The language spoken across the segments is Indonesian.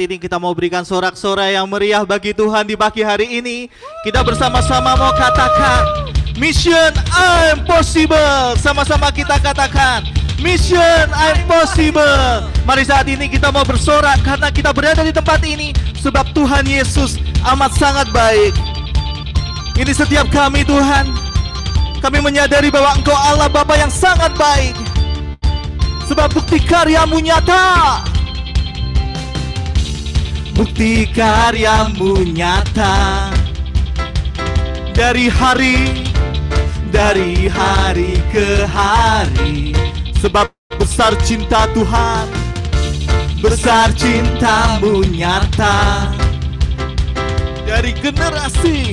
ini kita mau berikan sorak-sorai yang meriah bagi Tuhan di pagi hari ini. Kita bersama-sama mau katakan Mission Impossible. Sama-sama kita katakan Mission Impossible. Mari saat ini kita mau bersorak karena kita berada di tempat ini sebab Tuhan Yesus amat sangat baik. Ini setiap kami Tuhan, kami menyadari bahwa Engkau Allah Bapa yang sangat baik. Sebab bukti karya-Mu nyata. Bukti karya-Mu nyata dari hari ke hari. Sebab besar cinta Tuhan, besar cinta-Mu nyata dari generasi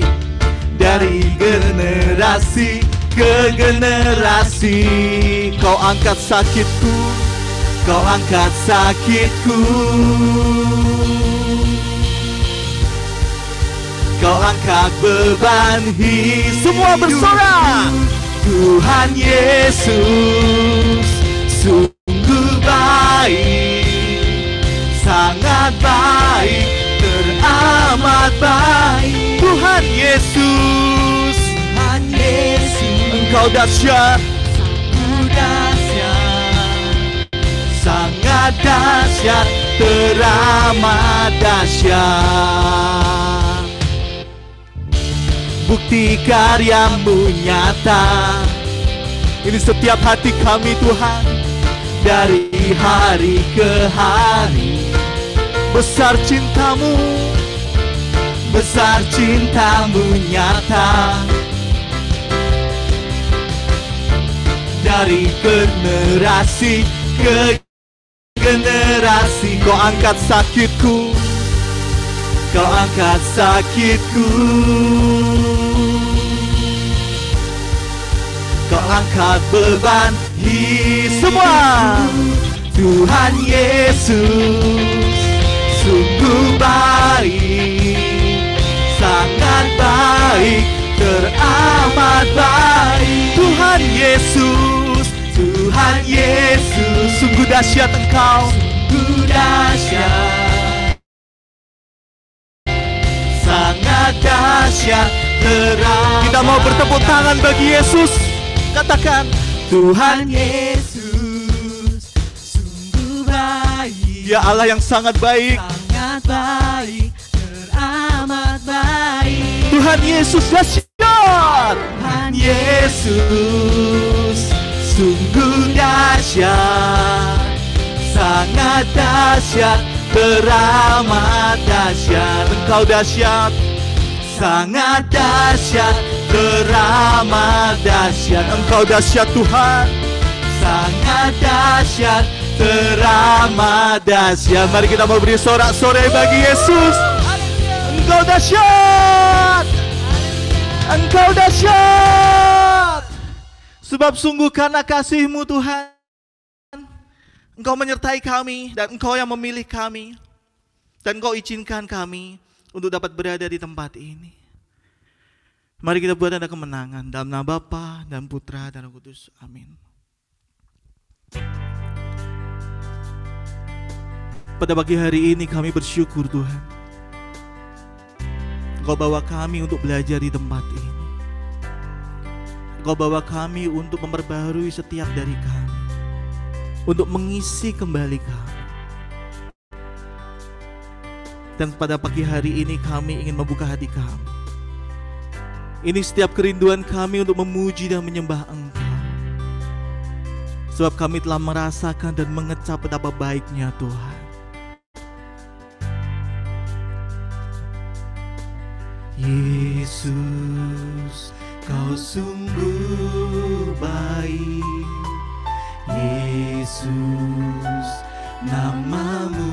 ke generasi. Kau angkat sakitku, Kau angkat sakitku, Kau angkat beban hidup. Semua bersorak. Tuhan Yesus sungguh baik, sangat baik, teramat baik. Tuhan Yesus, Tuhan Yesus, Engkau dahsyat, sangat dahsyat, teramat dahsyat. Bukti karya-Mu nyata. Ini setiap hati kami Tuhan, dari hari ke hari. Besar cinta-Mu, besar cinta-Mu nyata dari generasi ke generasi. Kau angkat sakitku, Kau angkat sakitku, Kau angkat beban hidup. Semua. Tuhan Yesus sungguh baik, sangat baik, teramat baik. Tuhan Yesus, Tuhan Yesus, sungguh dahsyat Engkau, sungguh dahsyat, sangat dahsyat, teramat. Kita mau bertepuk tangan bagi Yesus. Katakan, Tuhan Yesus sungguh baik. Ya Allah yang sangat baik, sangat baik, teramat baik. Tuhan Yesus dahsyat. Tuhan Yesus sungguh dahsyat, sangat dahsyat, teramat dahsyat. Engkau dahsyat, sangat dahsyat, teramat dahsyat. Engkau dahsyat Tuhan, sangat dahsyat, teramat dahsyat. Mari kita mau beri sorak-sorai bagi Yesus. Engkau dahsyat, Engkau dahsyat. Sebab sungguh karena kasih-Mu Tuhan, Engkau menyertai kami dan Engkau yang memilih kami, dan Engkau izinkan kami untuk dapat berada di tempat ini. Mari kita buat tanda kemenangan dalam nama Bapa dan Putra dan Roh Kudus. Amin. Pada pagi hari ini kami bersyukur Tuhan, Engkau bawa kami untuk belajar di tempat ini. Engkau bawa kami untuk memperbaharui setiap dari kami, untuk mengisi kembali kami. Dan pada pagi hari ini kami ingin membuka hati kami. Ini setiap kerinduan kami untuk memuji dan menyembah Engkau. Sebab kami telah merasakan dan mengecap betapa baiknya Tuhan. Yesus, Kau sungguh baik. Yesus, nama-Mu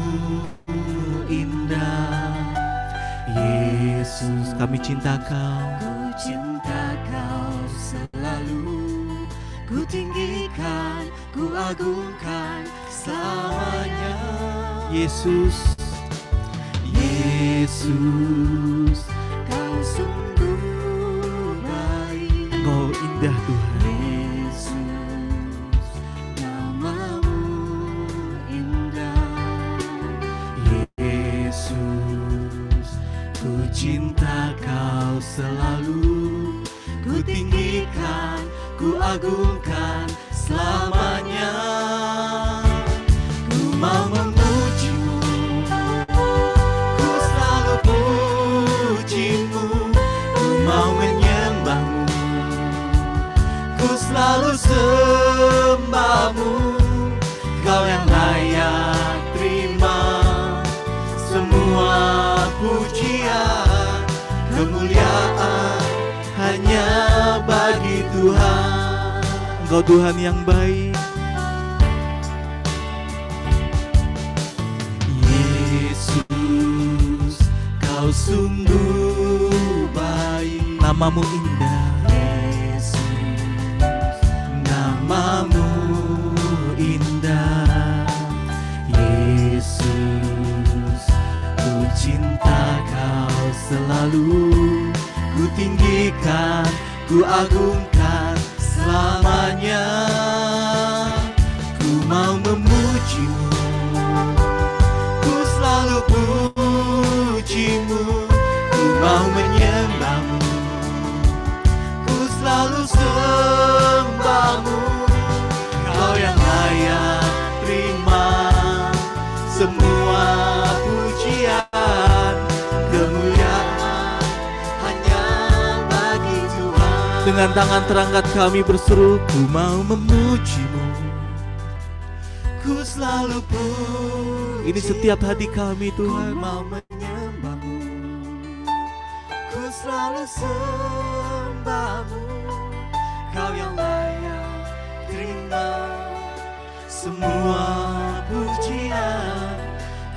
indah. Yesus, kami cinta Kau. Ku cinta Kau selalu. Ku tinggikan, ku agungkan selamanya. Yesus, Yesus, Kau sungguh baik. Engkau indah Tuhan. Yesus, nama-Mu indah. selalu. Ku tinggikan, ku agungkan selamanya. Ku mau memujimu, ku selalu pujimu. Ku mau menyembahmu, ku selalu sembahmu. Kau yang layak terima semua pujian, kemuliaan hanya bagi Tuhan. Engkau Tuhan yang baik. Yesus, Kau sungguh baik. Namamu indah. Yesus, namamu indah. Yesus, ku cinta Kau selalu. Ku tinggikan, ku agungkan selamanya. Ku mau memujimu, ku selalu pujimu. Ku mau menyembahmu, ku selalu sembahmu. Kau yang layak terima semua pujian, kemuliaan hanya bagi Tuhan. Dengan tangan terangkat kami berseru, ku mau memujimu. Ku selalu puji, Ini setiap hati kami ku Tuhan. mau menyembahmu. Ku selalu sembahmu. Kau yang layak terima semua pujian,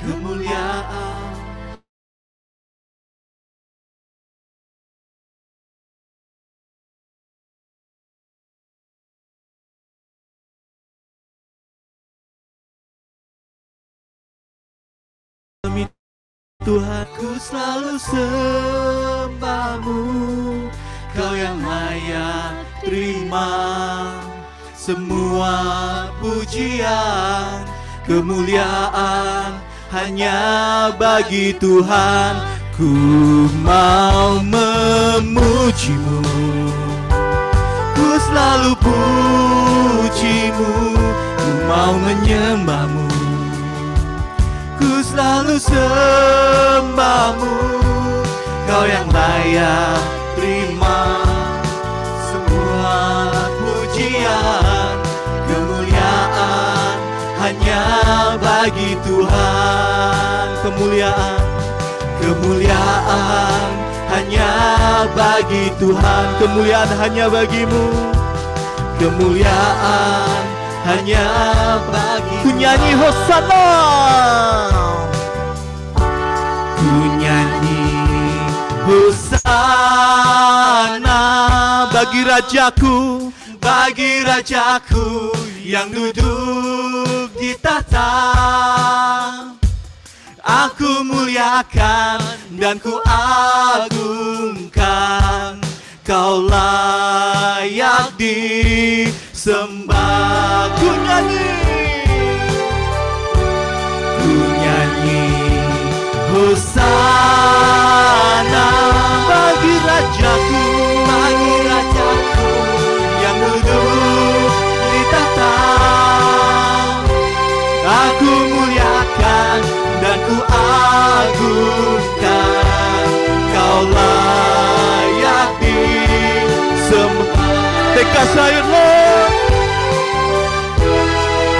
kemuliaan. Kami Tuhan, Ku selalu sembahmu. Kau yang layak terima semua pujian, kemuliaan hanya bagi Tuhan. Ku mau memujimu, ku selalu pujimu. Ku mau menyembahmu, ku selalu sembahmu. Kau yang layak terima semua pujian, kemuliaan hanya bagi Tuhan. kemuliaan, Kemuliaan hanya bagi Tuhan. kemuliaan hanya bagimu. Kemuliaan hanya bagi Ku nyanyi Hosana. Ku nyanyi Hosana Bagi Rajaku, bagi Rajaku yang duduk di tahta. Aku muliakan dan ku agungkan. Kau layak disembah. Ku nyanyi Hosana bagi Rajaku, bagi Rajaku yang duduk di tahta. Aku muliakan dan ku agungkan. Kau layak disembah. Teka sayur Lord.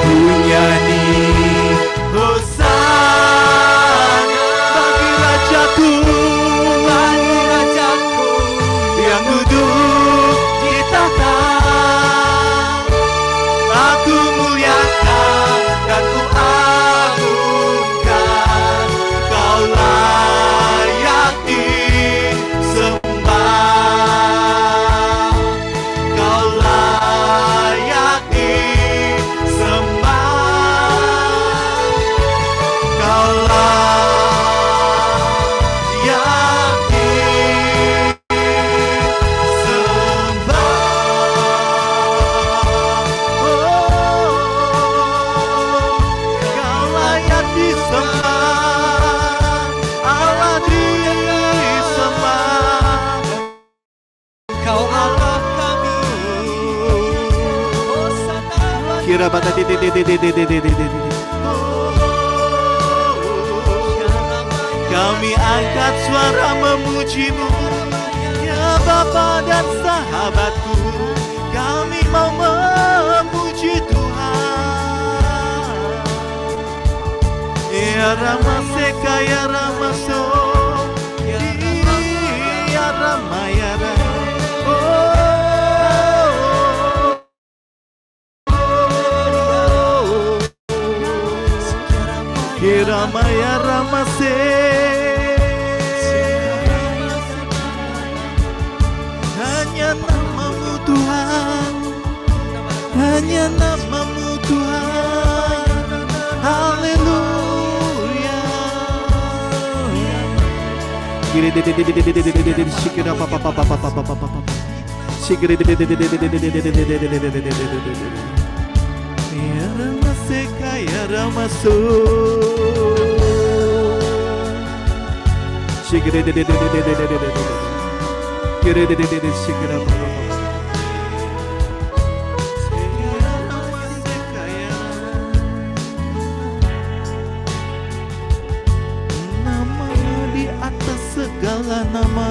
Ku nyanyi Hosana bagi Rajaku, bagi Rajaku yang duduk di tahta. Aku muliakan dan ku agungkan. Kau layak disembah. Kau layak Shikira bata di. Kami angkat suara memuji-Mu, ya Bapa dan sahabatku. Kami mau memuji Tuhan. Ya Rama Seka, ya Rama So, ya Rama, ya Rama. Ya Rama, ya Rama Se. Hanya nama-Mu Tuhan, hanya nama-Mu Tuhan. Haleluya. Shikira papa. Shikira ya Rama Seka, ya Rama So. Shikira shikira papa. Nama di atas segala nama.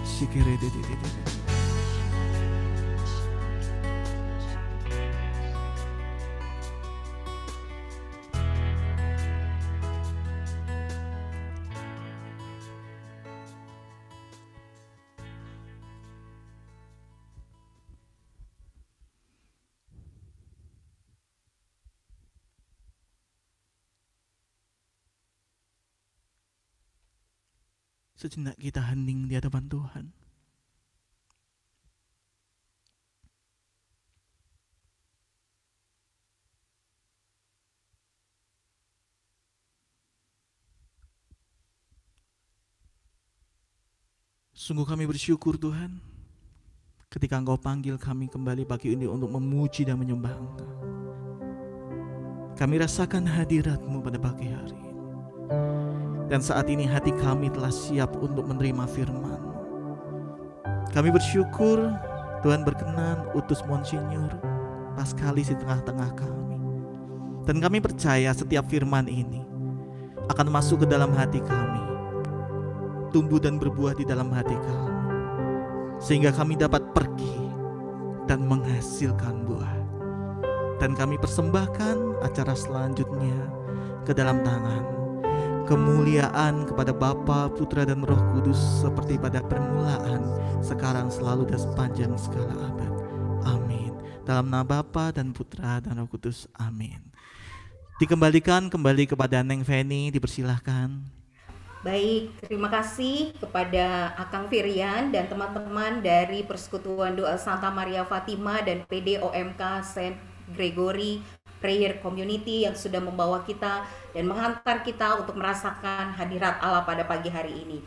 Shikira. Sejenak kita hening di hadapan Tuhan. Sungguh kami bersyukur Tuhan, ketika Engkau panggil kami kembali pagi ini untuk memuji dan menyembah Engkau. Kami rasakan hadirat-Mu pada pagi hari ini. Dan saat ini hati kami telah siap untuk menerima firman-Mu. Kami bersyukur Tuhan berkenan utus Monsinyur Paskalis di tengah-tengah kami. Dan kami percaya setiap firman ini akan masuk ke dalam hati kami, tumbuh dan berbuah di dalam hati kami, sehingga kami dapat pergi dan menghasilkan buah. Dan kami persembahkan acara selanjutnya ke dalam tangan. Kemuliaan kepada Bapa, Putra dan Roh Kudus seperti pada permulaan, sekarang, selalu dan sepanjang segala abad. Amin. Dalam nama Bapa dan Putra dan Roh Kudus. Amin. Dikembalikan kembali kepada Neng Feni, dipersilahkan. Baik, terima kasih kepada Akang Firian dan teman-teman dari Persekutuan Doa Santa Maria Fatima dan PDOMK Saint Gregory Prayer Community yang sudah membawa kita dan menghantar kita untuk merasakan hadirat Allah pada pagi hari ini.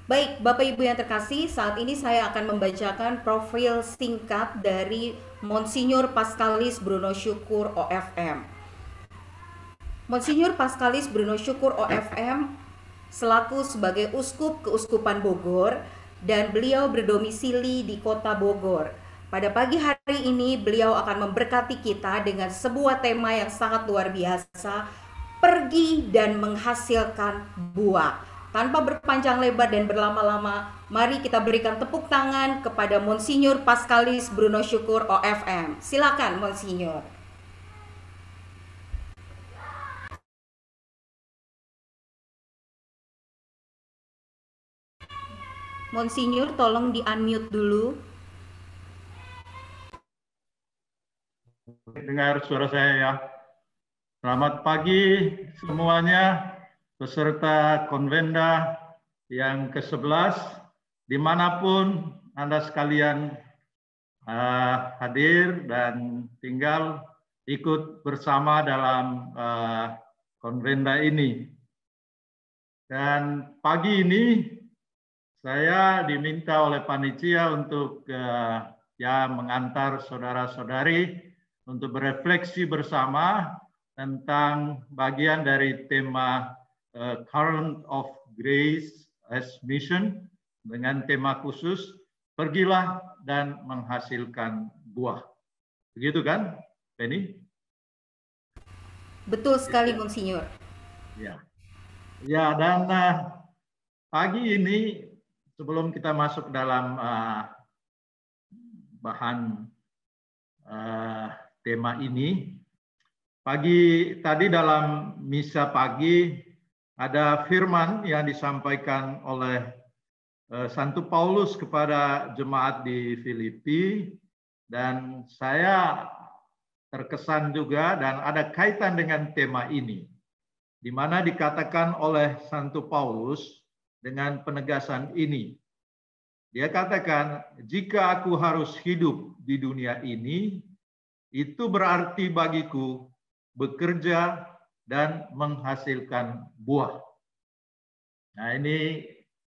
Baik, Bapak Ibu yang terkasih, saat ini saya akan membacakan profil singkat dari Monsinyur Paskalis Bruno Syukur OFM. Monsinyur Paskalis Bruno Syukur OFM selaku sebagai Uskup Keuskupan Bogor dan beliau berdomisili di Kota Bogor. Pada pagi hari ini beliau akan memberkati kita dengan sebuah tema yang sangat luar biasa, pergi dan menghasilkan buah. Tanpa berpanjang lebar dan berlama-lama, mari kita berikan tepuk tangan kepada Monsinyur Paskalis Bruno Syukur OFM. Silakan Monsinyur. Monsinyur tolong di-unmute dulu. Dengar suara saya ya. Selamat pagi semuanya, peserta konvenda yang ke-11, dimanapun Anda sekalian hadir dan tinggal ikut bersama dalam konvenda ini. Dan pagi ini saya diminta oleh panitia untuk mengantar saudara-saudari untuk berefleksi bersama tentang bagian dari tema Current of Grace as Mission dengan tema khusus pergilah dan menghasilkan buah. Begitu kan, Penny? Betul sekali, Monsinyur. Ya, ya, dan pagi ini sebelum kita masuk dalam bahan tema ini, pagi tadi dalam misa pagi ada firman yang disampaikan oleh Santo Paulus kepada jemaat di Filipi, dan saya terkesan juga dan ada kaitan dengan tema ini, di mana dikatakan oleh Santo Paulus dengan penegasan ini. Dia katakan, jika aku harus hidup di dunia ini, itu berarti bagiku bekerja dan menghasilkan buah. Nah, ini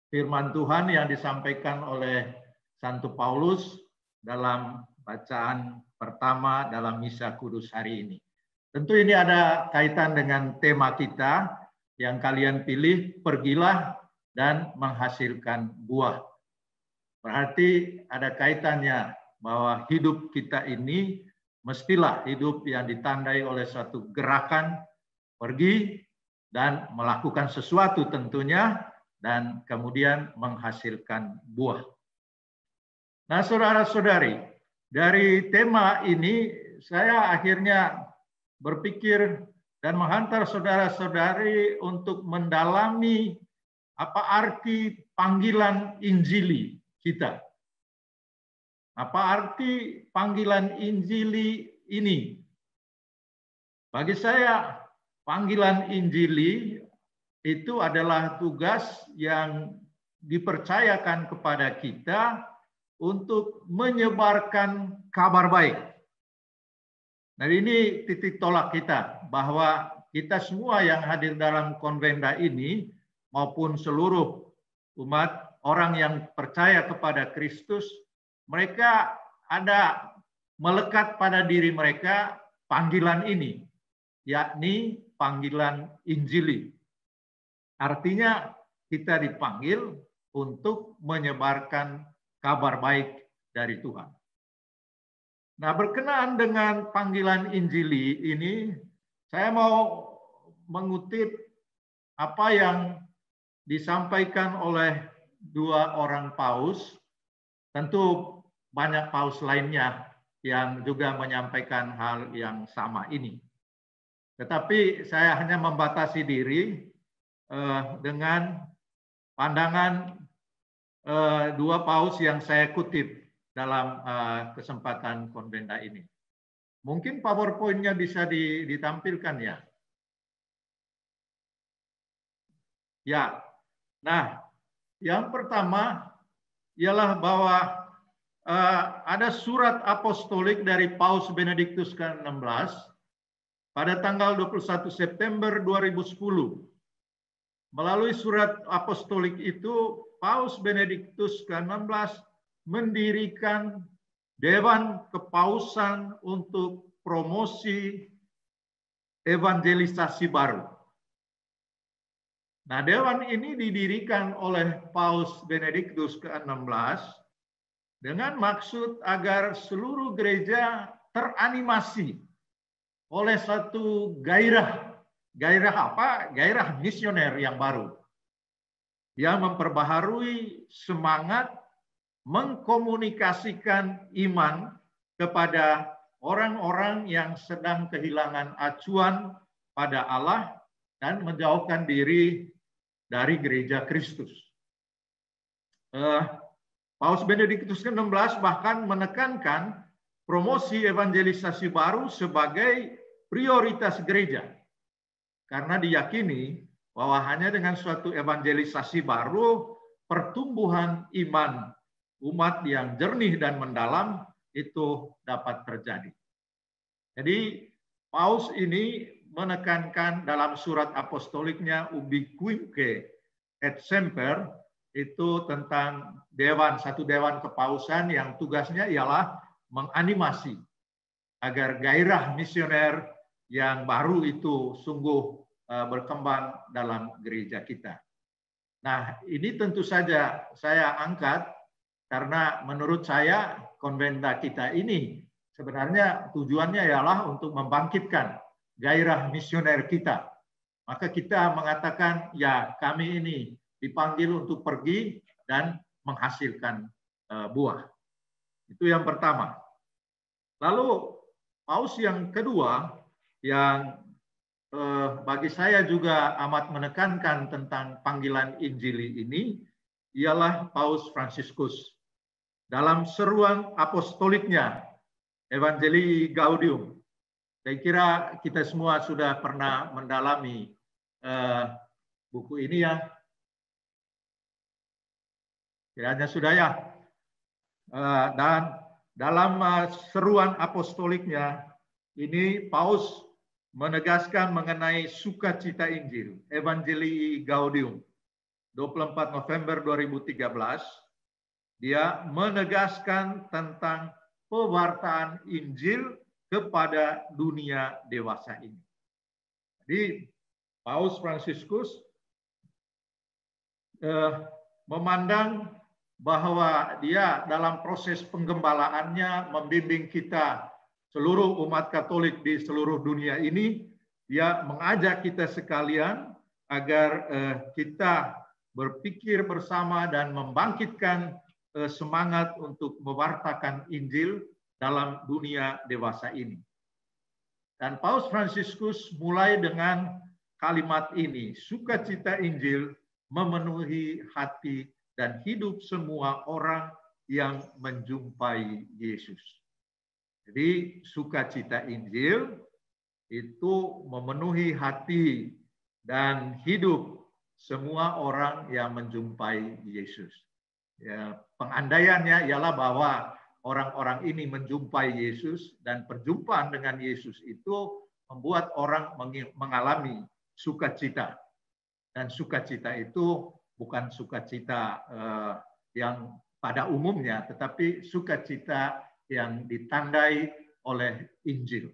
firman Tuhan yang disampaikan oleh Santo Paulus dalam bacaan pertama dalam Misa Kudus hari ini. Tentu ini ada kaitan dengan tema kita yang kalian pilih, pergilah dan menghasilkan buah. Berarti ada kaitannya bahwa hidup kita ini mestilah hidup yang ditandai oleh suatu gerakan, pergi dan melakukan sesuatu tentunya, dan kemudian menghasilkan buah. Nah, saudara-saudari, dari tema ini saya akhirnya berpikir dan menghantar saudara-saudari untuk mendalami apa arti panggilan Injili kita. Apa arti panggilan Injili ini? Bagi saya, panggilan Injili itu adalah tugas yang dipercayakan kepada kita untuk menyebarkan kabar baik. Nah, ini titik tolak kita, bahwa kita semua yang hadir dalam konvenda ini, maupun seluruh umat orang yang percaya kepada Kristus, mereka ada melekat pada diri mereka panggilan ini, yakni panggilan Injili. Artinya kita dipanggil untuk menyebarkan kabar baik dari Tuhan. Nah, berkenaan dengan panggilan Injili ini, saya mau mengutip apa yang disampaikan oleh dua orang paus. Tentu banyak paus lainnya yang juga menyampaikan hal yang sama ini. Tetapi saya hanya membatasi diri dengan pandangan dua paus yang saya kutip dalam kesempatan konvenda ini. Mungkin PowerPoint-nya bisa ditampilkan ya. Ya, nah yang pertama ialah bahwa ada surat apostolik dari Paus Benediktus ke-16 pada tanggal 21 September 2010. Melalui surat apostolik itu, Paus Benediktus ke-16 mendirikan Dewan Kepausan untuk Promosi Evangelisasi Baru. Nah, dewan ini didirikan oleh Paus Benediktus ke-16 dengan maksud agar seluruh gereja teranimasi oleh satu gairah. Gairah apa? Gairah misioner yang baru, yang memperbaharui semangat mengkomunikasikan iman kepada orang-orang yang sedang kehilangan acuan pada Allah dan menjauhkan diri dari gereja Kristus. Paus Benediktus ke-16 bahkan menekankan promosi evangelisasi baru sebagai prioritas gereja, karena diyakini bahwa hanya dengan suatu evangelisasi baru, pertumbuhan iman umat yang jernih dan mendalam itu dapat terjadi. Jadi Paus ini menekankan dalam surat apostoliknya Ubiquimque et Semper, itu tentang satu dewan kepausan yang tugasnya ialah menganimasi agar gairah misioner yang baru itu sungguh berkembang dalam gereja kita. Nah, ini tentu saja saya angkat karena menurut saya konventa kita ini sebenarnya tujuannya ialah untuk membangkitkan gairah misioner kita. Maka kita mengatakan, ya kami ini dipanggil untuk pergi dan menghasilkan buah. Itu yang pertama. Lalu paus yang kedua yang bagi saya juga amat menekankan tentang panggilan Injili ini ialah Paus Fransiskus. Dalam seruan apostoliknya, Evangelii Gaudium, saya kira kita semua sudah pernah mendalami buku ini ya. Kiranya sudah ya. Dan dalam seruan apostoliknya, ini Paus menegaskan mengenai sukacita Injil, Evangelii Gaudium, 24 November 2013, dia menegaskan tentang pewartaan Injil kepada dunia dewasa ini. Jadi Paus Fransiskus memandang bahwa dia dalam proses penggembalaannya membimbing kita seluruh umat Katolik di seluruh dunia ini, dia mengajak kita sekalian agar kita berpikir bersama dan membangkitkan semangat untuk mewartakan Injil dalam dunia dewasa ini. Dan Paus Fransiskus mulai dengan kalimat ini, sukacita Injil memenuhi hati dan hidup semua orang yang menjumpai Yesus. Jadi sukacita Injil itu memenuhi hati dan hidup semua orang yang menjumpai Yesus. Ya, pengandaiannya ialah bahwa orang-orang ini menjumpai Yesus dan perjumpaan dengan Yesus itu membuat orang mengalami sukacita. Dan sukacita itu bukan sukacita yang pada umumnya, tetapi sukacita yang ditandai oleh Injil.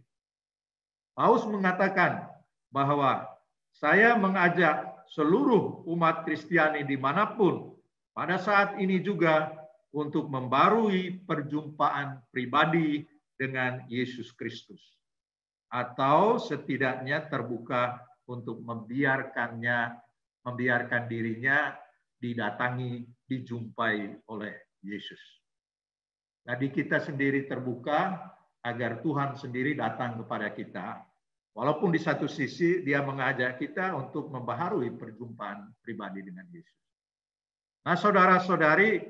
Paus mengatakan bahwa saya mengajak seluruh umat Kristiani dimanapun pada saat ini juga untuk membarui perjumpaan pribadi dengan Yesus Kristus. Atau setidaknya terbuka untuk membiarkan dirinya didatangi, dijumpai oleh Yesus. Jadi kita sendiri terbuka agar Tuhan sendiri datang kepada kita. Walaupun di satu sisi dia mengajak kita untuk membaharui perjumpaan pribadi dengan Yesus. Nah, saudara-saudari,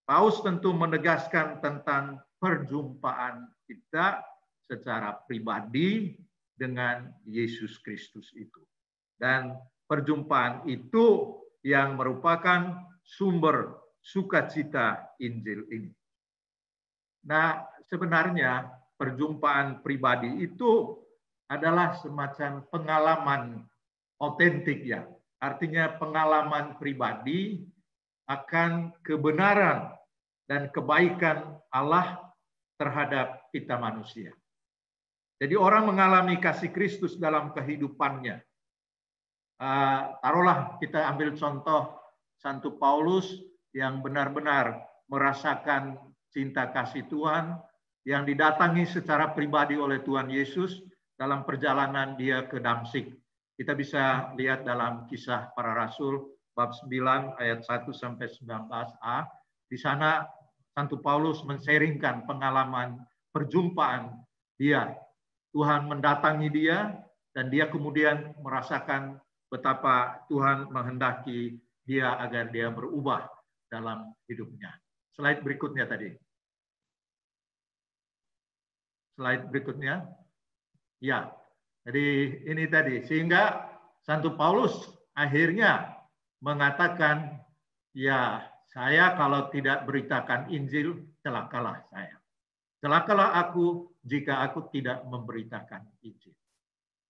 Paus tentu menegaskan tentang perjumpaan kita secara pribadi dengan Yesus Kristus itu. Dan perjumpaan itu yang merupakan sumber sukacita Injil ini. Nah, sebenarnya perjumpaan pribadi itu adalah semacam pengalaman otentik ya. Artinya pengalaman pribadi akan kebenaran dan kebaikan Allah terhadap kita manusia. Jadi orang mengalami kasih Kristus dalam kehidupannya. Taruhlah kita ambil contoh Santo Paulus yang benar-benar merasakan cinta kasih Tuhan, yang didatangi secara pribadi oleh Tuhan Yesus dalam perjalanan dia ke Damsyik. Kita bisa lihat dalam Kisah Para Rasul bab 9 ayat 1 sampai 19a. Di sana Santo Paulus men-sharingkan pengalaman perjumpaan dia. Tuhan mendatangi dia dan dia kemudian merasakan betapa Tuhan menghendaki dia agar dia berubah dalam hidupnya. Slide berikutnya tadi. Slide berikutnya. Ya, jadi ini tadi. Sehingga Santo Paulus akhirnya mengatakan, ya saya kalau tidak beritakan Injil, celakalah saya. Celakalah aku jika aku tidak memberitakan Injil.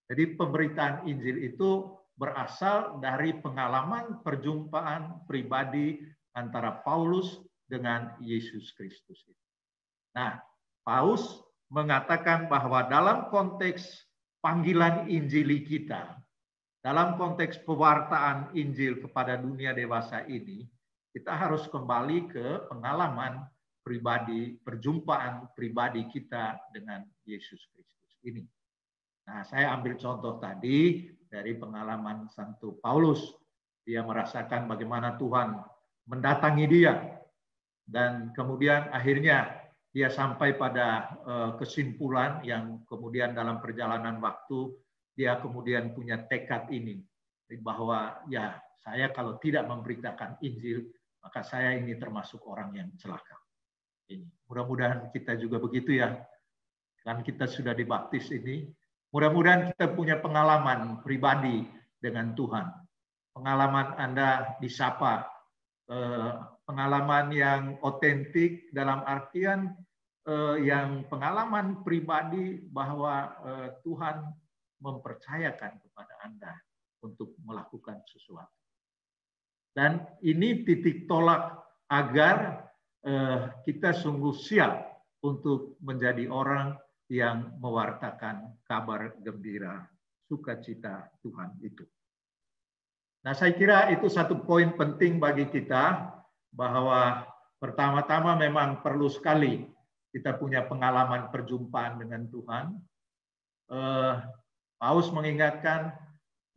Jadi pemberitaan Injil itu berasal dari pengalaman perjumpaan pribadi antara Paulus dengan Yesus Kristus. Nah, Paus mengatakan bahwa dalam konteks panggilan Injili kita, dalam konteks pewartaan Injil kepada dunia dewasa ini, kita harus kembali ke pengalaman pribadi, perjumpaan pribadi kita dengan Yesus Kristus ini. Nah, saya ambil contoh tadi dari pengalaman Santo Paulus. Dia merasakan bagaimana Tuhan mendatangi dia. Dan kemudian akhirnya dia sampai pada kesimpulan yang kemudian dalam perjalanan waktu dia kemudian punya tekad ini. Bahwa ya saya kalau tidak memberitakan Injil, maka saya ini termasuk orang yang celaka. Ini. Mudah-mudahan kita juga begitu ya. Kan kita sudah dibaptis ini. Mudah-mudahan kita punya pengalaman pribadi dengan Tuhan. Pengalaman Anda disapa. Pengalaman yang otentik dalam artian yang pengalaman pribadi bahwa Tuhan mempercayakan kepada Anda untuk melakukan sesuatu. Dan ini titik tolak agar kita sungguh siap untuk menjadi orang yang mewartakan kabar gembira, sukacita Tuhan itu. Nah, saya kira itu satu poin penting bagi kita, bahwa pertama-tama memang perlu sekali kita punya pengalaman perjumpaan dengan Tuhan. Paulus mengingatkan,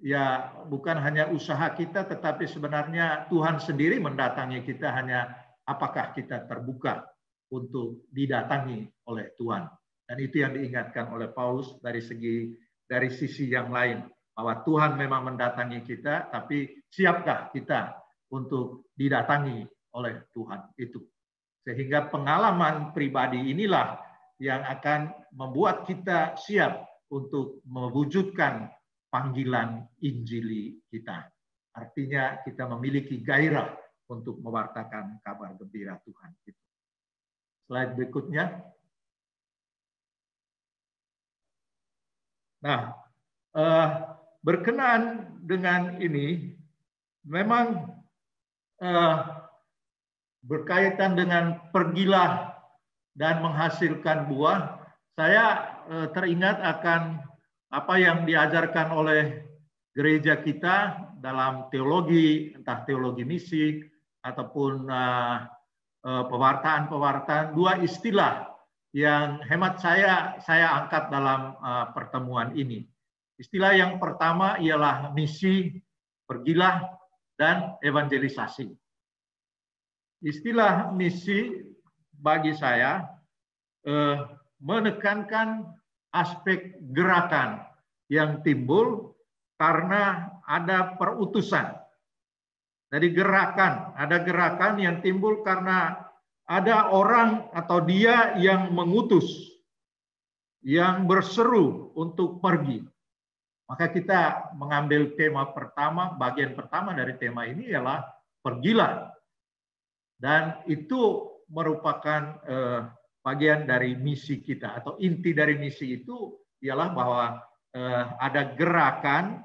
ya bukan hanya usaha kita, tetapi sebenarnya Tuhan sendiri mendatangi kita, hanya apakah kita terbuka untuk didatangi oleh Tuhan. Dan itu yang diingatkan oleh Paulus dari sisi yang lain, bahwa Tuhan memang mendatangi kita, tapi siapkah kita untuk didatangi oleh Tuhan itu. Sehingga pengalaman pribadi inilah yang akan membuat kita siap untuk mewujudkan panggilan Injili kita. Artinya kita memiliki gairah untuk mewartakan kabar gembira Tuhan itu. Slide berikutnya. Nah, berkenaan dengan ini, memang berkaitan dengan pergilah dan menghasilkan buah, saya teringat akan apa yang diajarkan oleh gereja kita dalam teologi, entah teologi misi ataupun pewartaan-pewartaan, dua istilah yang hemat saya angkat dalam pertemuan ini. Istilah yang pertama ialah misi, pergilah, dan evangelisasi. Istilah misi bagi saya menekankan aspek gerakan yang timbul karena ada perutusan. Jadi ada gerakan yang timbul karena ada orang atau dia yang mengutus, yang berseru untuk pergi. Maka kita mengambil tema pertama, bagian pertama dari tema ini ialah pergilah. Dan itu merupakan bagian dari misi kita, atau inti dari misi itu ialah bahwa ada gerakan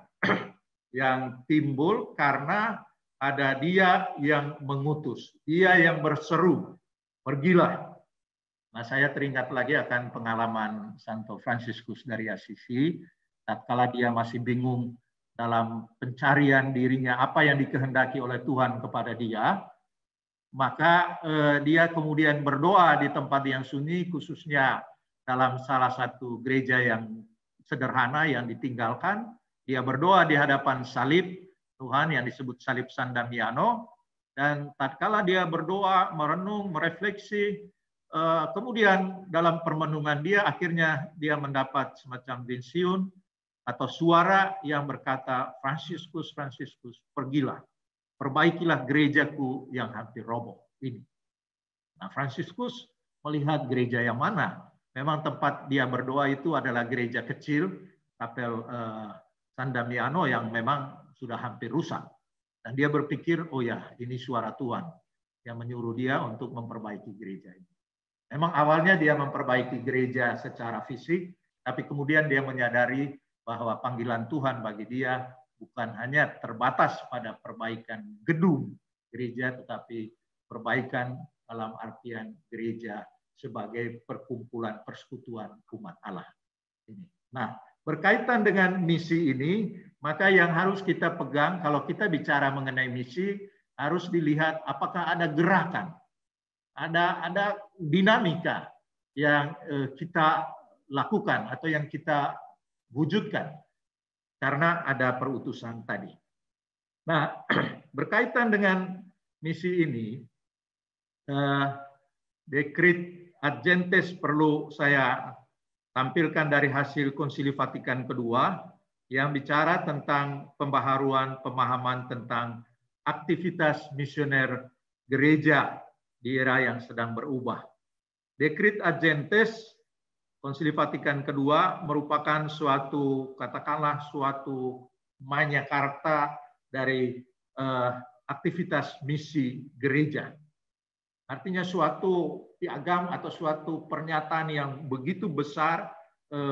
yang timbul karena ada dia yang mengutus, dia yang berseru, pergilah. Nah, saya teringat lagi akan pengalaman Santo Fransiskus dari Assisi, tatkala dia masih bingung dalam pencarian dirinya apa yang dikehendaki oleh Tuhan kepada dia, maka dia kemudian berdoa di tempat yang sunyi, khususnya dalam salah satu gereja yang sederhana yang ditinggalkan. Dia berdoa di hadapan salib Tuhan yang disebut salib San Damiano, dan tatkala dia berdoa, merenung, merefleksi, kemudian dalam permenungan dia akhirnya dia mendapat semacam vision atau suara yang berkata, Fransiskus, Fransiskus, pergilah, perbaikilah gerejaku yang hampir roboh ini. Nah, Fransiskus melihat gereja yang mana. Memang tempat dia berdoa itu adalah gereja kecil, Kapel San Damiano yang memang sudah hampir rusak. Dan dia berpikir, oh ya, ini suara Tuhan yang menyuruh dia untuk memperbaiki gereja ini. Memang awalnya dia memperbaiki gereja secara fisik, tapi kemudian dia menyadari bahwa panggilan Tuhan bagi dia bukan hanya terbatas pada perbaikan gedung gereja, tetapi perbaikan dalam artian gereja sebagai perkumpulan persekutuan umat Allah. Nah, berkaitan dengan misi ini, maka yang harus kita pegang kalau kita bicara mengenai misi, harus dilihat apakah ada gerakan. ada dinamika yang kita lakukan atau yang kita wujudkan karena ada perutusan tadi. Nah, berkaitan dengan misi ini, Dekrit Ad Gentes perlu saya tampilkan dari hasil Konsili Vatikan kedua yang bicara tentang pembaharuan pemahaman tentang aktivitas misioner gereja di era yang sedang berubah. Dekrit Ad Gentes Konsili Vatikan kedua merupakan suatu, katakanlah suatu magna carta dari aktivitas misi gereja. Artinya suatu piagam atau suatu pernyataan yang begitu besar,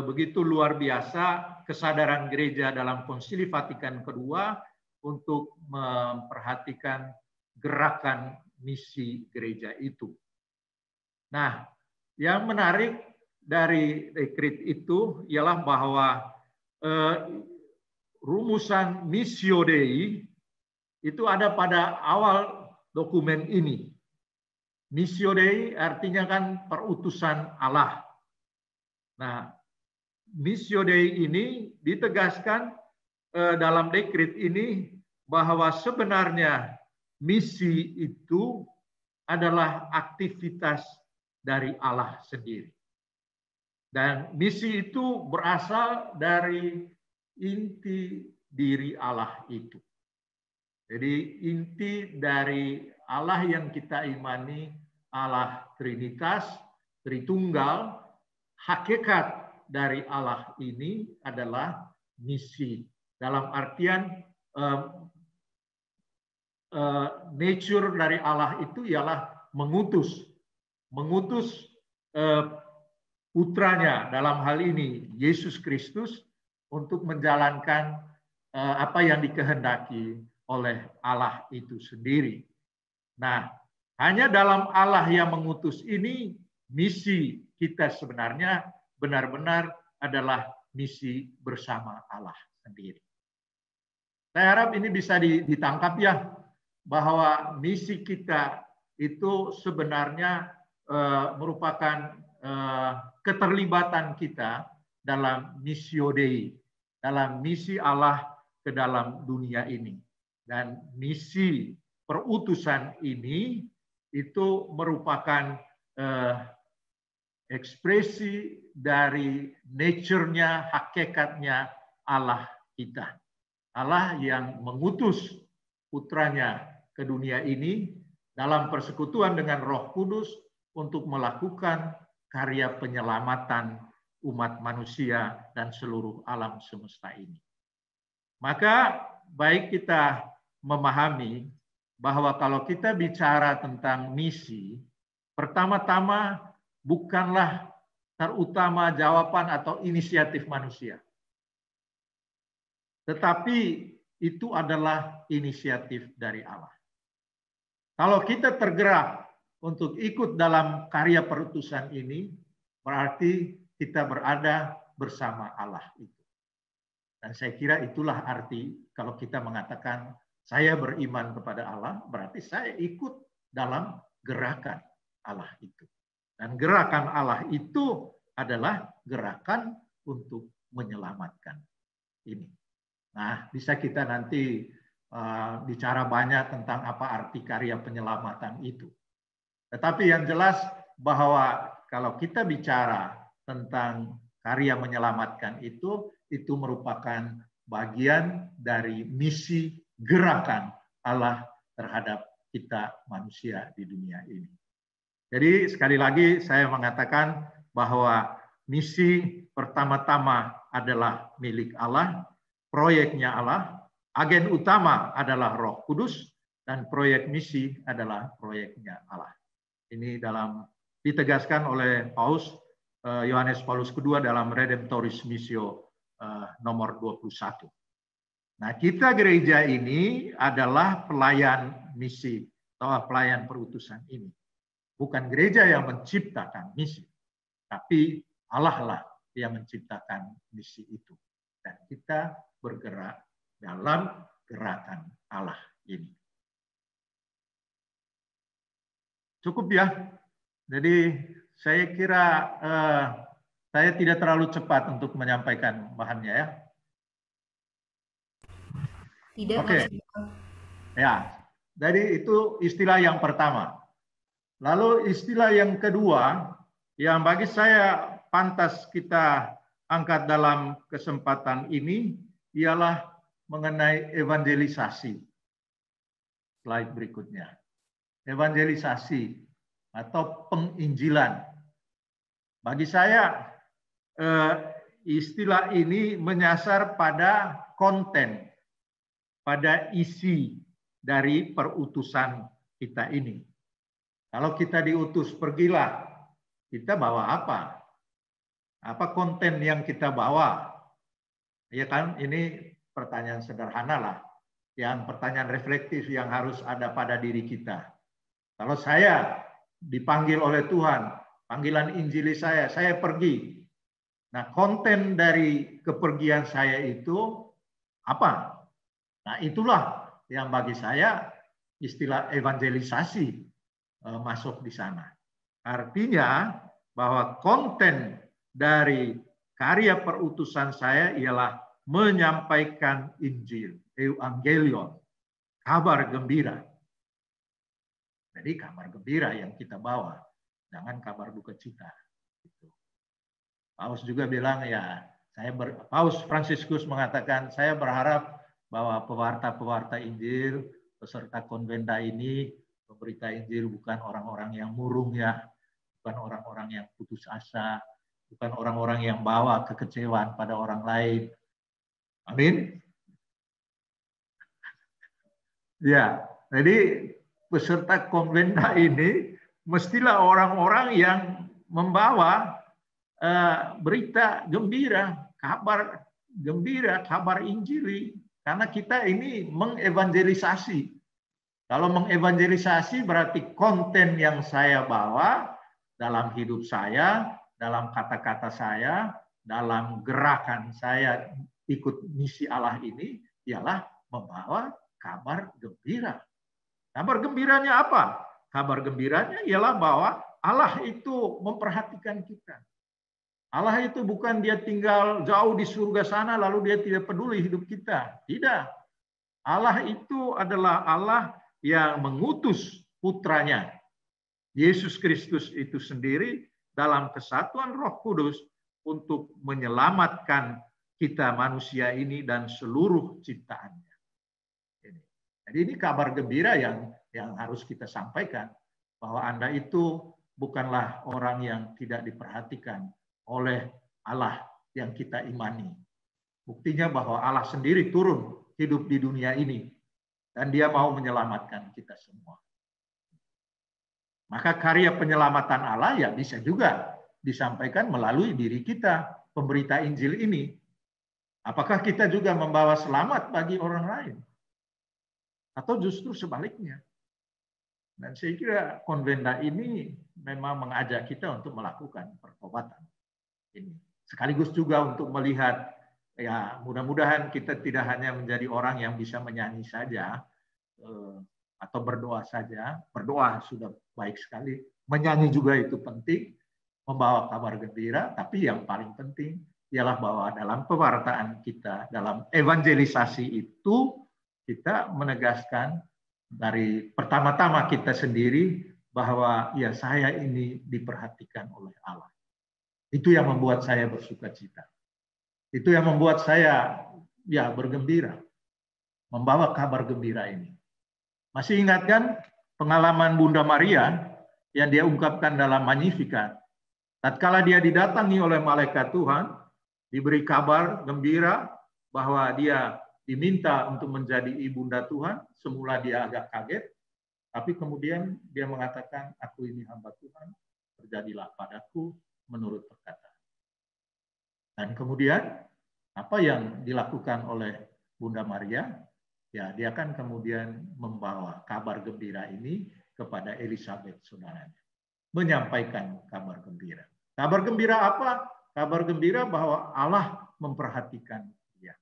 begitu luar biasa, kesadaran gereja dalam Konsili Vatikan kedua untuk memperhatikan gerakan misi gereja itu. Nah, yang menarik dari dekrit itu ialah bahwa rumusan Missio Dei itu ada pada awal dokumen ini. Missio Dei artinya kan perutusan Allah. Nah, Missio Dei ini ditegaskan dalam dekrit ini bahwa sebenarnya misi itu adalah aktivitas dari Allah sendiri. Dan misi itu berasal dari inti diri Allah itu. Jadi inti dari Allah yang kita imani, Allah Trinitas, Tritunggal, hakikat dari Allah ini adalah misi. Dalam artian nature dari Allah itu ialah mengutus putranya dalam hal ini Yesus Kristus untuk menjalankan apa yang dikehendaki oleh Allah itu sendiri. Nah, hanya dalam Allah yang mengutus ini misi kita sebenarnya benar-benar adalah misi bersama Allah sendiri. Saya harap ini bisa ditangkap ya, bahwa misi kita itu sebenarnya merupakan keterlibatan kita dalam Missio Dei, dalam misi Allah ke dalam dunia ini. Dan misi perutusan ini itu merupakan ekspresi dari nature-nya, hakikatnya Allah kita. Allah yang mengutus putranya ke dunia ini dalam persekutuan dengan Roh Kudus untuk melakukan karya penyelamatan umat manusia dan seluruh alam semesta ini. Maka baik kita memahami bahwa kalau kita bicara tentang misi, pertama-tama bukanlah terutama jawaban atau inisiatif manusia. Tetapi itu adalah inisiatif dari Allah. Kalau kita tergerak untuk ikut dalam karya perutusan ini, berarti kita berada bersama Allah itu. Dan saya kira itulah arti kalau kita mengatakan saya beriman kepada Allah, berarti saya ikut dalam gerakan Allah itu. Dan gerakan Allah itu adalah gerakan untuk menyelamatkan ini. Nah, bisa kita nanti bicara banyak tentang apa arti karya penyelamatan itu. Tetapi yang jelas bahwa kalau kita bicara tentang karya menyelamatkan itu merupakan bagian dari misi gerakan Allah terhadap kita manusia di dunia ini. Jadi sekali lagi saya mengatakan bahwa misi pertama-tama adalah milik Allah, proyeknya Allah, agen utama adalah Roh Kudus, dan proyek misi adalah proyeknya Allah. Ini ditegaskan oleh Yohanes Paulus II dalam Redemptoris Missio nomor 21. Nah, kita gereja ini adalah pelayan misi atau pelayan perutusan ini. Bukan gereja yang menciptakan misi, tapi Allah lah yang menciptakan misi itu. Dan kita bergerak dalam gerakan Allah ini. Cukup ya. Jadi saya kira saya tidak terlalu cepat untuk menyampaikan bahannya ya. Tidak Oke. maksudnya. Ya. Jadi itu istilah yang pertama. Lalu istilah yang kedua yang bagi saya pantas kita angkat dalam kesempatan ini ialah mengenai evangelisasi. Slide berikutnya. Evangelisasi atau penginjilan. Bagi saya istilah ini menyasar pada konten, pada isi dari perutusan kita ini. Kalau kita diutus pergilah, kita bawa apa? Apa konten yang kita bawa? Ya kan, ini pertanyaan sederhana lah. Yang pertanyaan reflektif yang harus ada pada diri kita. Kalau saya dipanggil oleh Tuhan, panggilan Injili saya pergi. Nah, konten dari kepergian saya itu apa? Nah, itulah yang bagi saya istilah evangelisasi masuk di sana. Artinya bahwa konten dari karya perutusan saya ialah menyampaikan Injil, Evangelion, kabar gembira. Jadi kabar gembira yang kita bawa, jangan kabar duka cita. Paus juga bilang ya, Paus Fransiskus mengatakan saya berharap bahwa pewarta-pewarta Injil, peserta konventa ini, pemberita Injil bukan orang-orang yang murung ya, bukan orang-orang yang putus asa, bukan orang-orang yang bawa kekecewaan pada orang lain. Amin. Ya, jadi peserta konventa ini mestilah orang-orang yang membawa berita gembira, kabar gembira, kabar Injili. Karena kita ini mengevangelisasi. Kalau mengevangelisasi berarti konten yang saya bawa dalam hidup saya, dalam kata-kata saya, dalam gerakan saya ikut misi Allah ini ialah membawa kabar gembira. Kabar gembiranya apa? Kabar gembiranya ialah bahwa Allah itu memperhatikan kita. Allah itu bukan dia tinggal jauh di surga sana lalu dia tidak peduli hidup kita. Tidak. Allah itu adalah Allah yang mengutus putranya, Yesus Kristus itu sendiri dalam kesatuan Roh Kudus untuk menyelamatkan kita manusia ini dan seluruh ciptaannya. Jadi ini kabar gembira yang harus kita sampaikan, bahwa Anda itu bukanlah orang yang tidak diperhatikan oleh Allah yang kita imani. Buktinya bahwa Allah sendiri turun hidup di dunia ini dan dia mau menyelamatkan kita semua. Maka karya penyelamatan Allah ya bisa juga disampaikan melalui diri kita, pemberita Injil ini. Apakah kita juga membawa selamat bagi orang lain? Atau justru sebaliknya? Dan saya kira konventa ini memang mengajak kita untuk melakukan pertobatan ini. Sekaligus juga untuk melihat, ya mudah-mudahan kita tidak hanya menjadi orang yang bisa menyanyi saja atau berdoa saja. Berdoa sudah baik sekali. Menyanyi juga itu penting, membawa kabar gembira. Tapi yang paling penting ialah bahwa dalam pewartaan kita, dalam evangelisasi itu kita menegaskan dari pertama-tama kita sendiri bahwa ya saya ini diperhatikan oleh Allah. Itu yang membuat saya bersukacita. Itu yang membuat saya ya bergembira. Membawa kabar gembira ini. Masih ingat kan pengalaman Bunda Maria yang dia ungkapkan dalam Magnificat. Tatkala dia didatangi oleh malaikat Tuhan, diberi kabar gembira bahwa dia diminta untuk menjadi ibunda Tuhan. Semula dia agak kaget, tapi kemudian dia mengatakan, aku ini hamba Tuhan, terjadilah padaku menurut perkataan. Dan kemudian apa yang dilakukan oleh Bunda Maria? Ya, dia kan kemudian membawa kabar gembira ini kepada Elizabeth saudaranya. Menyampaikan kabar gembira. Kabar gembira apa? Kabar gembira bahwa Allah memperhatikan dia.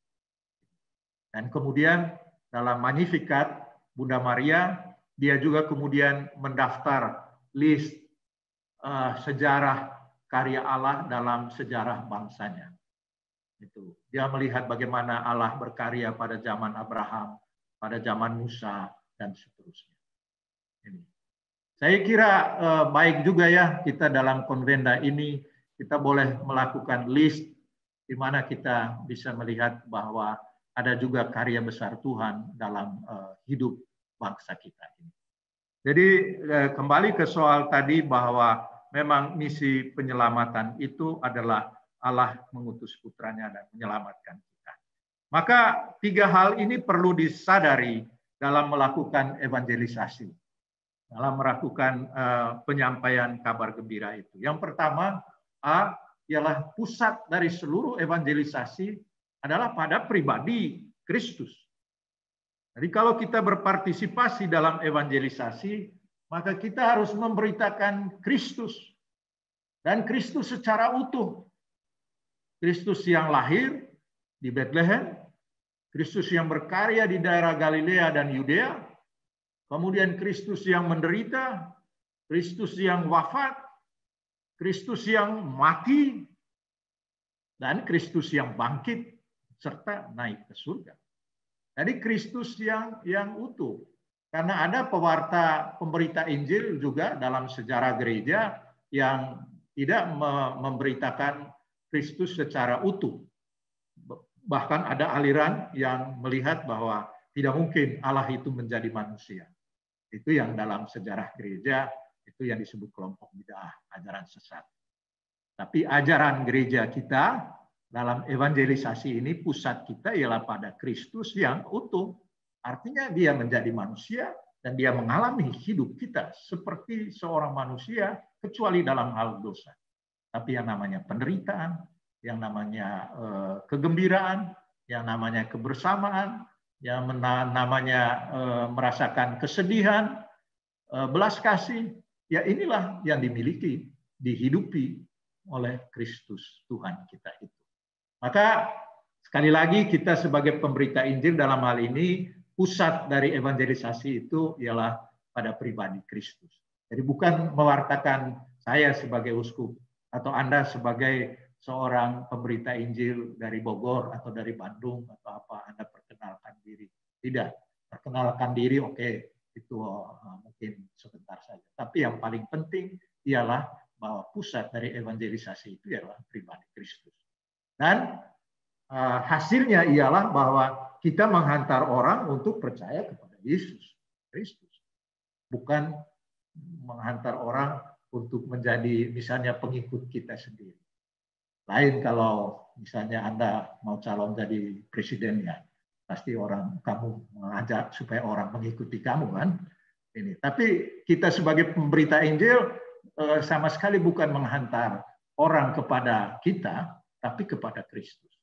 Dan kemudian dalam Magnificat Bunda Maria, dia juga kemudian mendaftar 5 list sejarah karya Allah dalam sejarah bangsanya. Itu. Dia melihat bagaimana Allah berkarya pada zaman Abraham, pada zaman Musa, dan seterusnya. Ini. Saya kira baik juga ya kita dalam konvenda ini kita boleh melakukan list di mana kita bisa melihat bahwa ada juga karya besar Tuhan dalam hidup bangsa kita ini. Jadi kembali ke soal tadi bahwa memang misi penyelamatan itu adalah Allah mengutus putranya dan menyelamatkan kita. Maka 3 hal ini perlu disadari dalam melakukan evangelisasi, dalam melakukan penyampaian kabar gembira itu. Yang pertama, ialah pusat dari seluruh evangelisasi adalah pada pribadi Kristus. Jadi kalau kita berpartisipasi dalam evangelisasi, maka kita harus memberitakan Kristus. Dan Kristus secara utuh. Kristus yang lahir di Bethlehem, Kristus yang berkarya di daerah Galilea dan Yudea, kemudian Kristus yang menderita, Kristus yang wafat, Kristus yang mati, dan Kristus yang bangkit serta naik ke surga. Jadi Kristus yang utuh. Karena ada pewarta pemberita Injil juga dalam sejarah gereja yang tidak memberitakan Kristus secara utuh. Bahkan ada aliran yang melihat bahwa tidak mungkin Allah itu menjadi manusia. Itu yang dalam sejarah gereja, itu yang disebut kelompok bid'ah, ajaran sesat. Tapi ajaran gereja kita dalam evangelisasi ini, pusat kita ialah pada Kristus yang utuh. Artinya dia menjadi manusia dan dia mengalami hidup kita seperti seorang manusia, kecuali dalam hal dosa. Tapi yang namanya penderitaan, yang namanya kegembiraan, yang namanya kebersamaan, yang namanya merasakan kesedihan, belas kasih, ya inilah yang dimiliki, dihidupi oleh Kristus Tuhan kita itu. Maka sekali lagi kita sebagai pemberita Injil dalam hal ini, pusat dari evangelisasi itu ialah pada pribadi Kristus. Jadi bukan mewartakan saya sebagai uskup, atau Anda sebagai seorang pemberita Injil dari Bogor atau dari Bandung atau apa, Anda perkenalkan diri. Tidak, perkenalkan diri oke, itu mungkin sebentar saja. Tapi yang paling penting ialah bahwa pusat dari evangelisasi itu ialah pribadi Kristus. Dan hasilnya ialah bahwa kita menghantar orang untuk percaya kepada Yesus Kristus. Bukan menghantar orang untuk menjadi misalnya pengikut kita sendiri. Lain kalau misalnya Anda mau calon jadi presiden ya, pasti kamu mengajak supaya orang mengikuti kamu kan. Ini. Tapi kita sebagai pemberita Injil sama sekali bukan menghantar orang kepada kita, tapi kepada Kristus.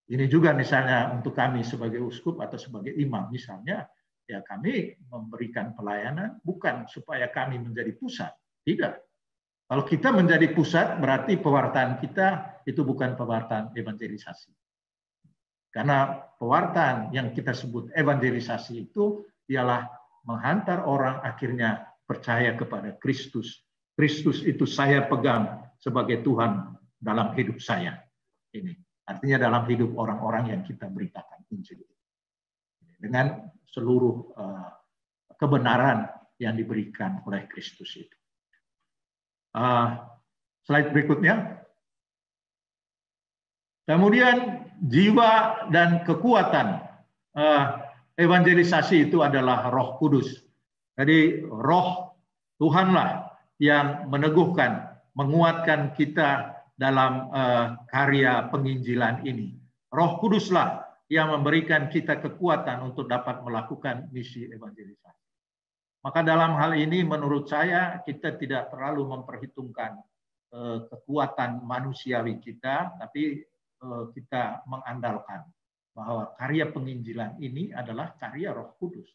Ini juga misalnya untuk kami sebagai uskup atau sebagai imam misalnya, ya kami memberikan pelayanan bukan supaya kami menjadi pusat. Tidak. Kalau kita menjadi pusat, berarti pewartaan kita itu bukan pewartaan evangelisasi. Karena pewartaan yang kita sebut evangelisasi itu ialah menghantar orang akhirnya percaya kepada Kristus. Kristus itu saya pegang sebagai Tuhan dalam hidup saya. Ini artinya dalam hidup orang-orang yang kita beritakan Injil. Dengan seluruh kebenaran yang diberikan oleh Kristus itu. Slide berikutnya. Kemudian jiwa dan kekuatan evangelisasi itu adalah Roh Kudus. Jadi Roh Tuhanlah yang meneguhkan, menguatkan kita dalam karya penginjilan ini. Roh Kuduslah yang memberikan kita kekuatan untuk dapat melakukan misi evangelisasi. Maka dalam hal ini menurut saya kita tidak terlalu memperhitungkan kekuatan manusiawi kita, tapi kita mengandalkan bahwa karya penginjilan ini adalah karya Roh Kudus.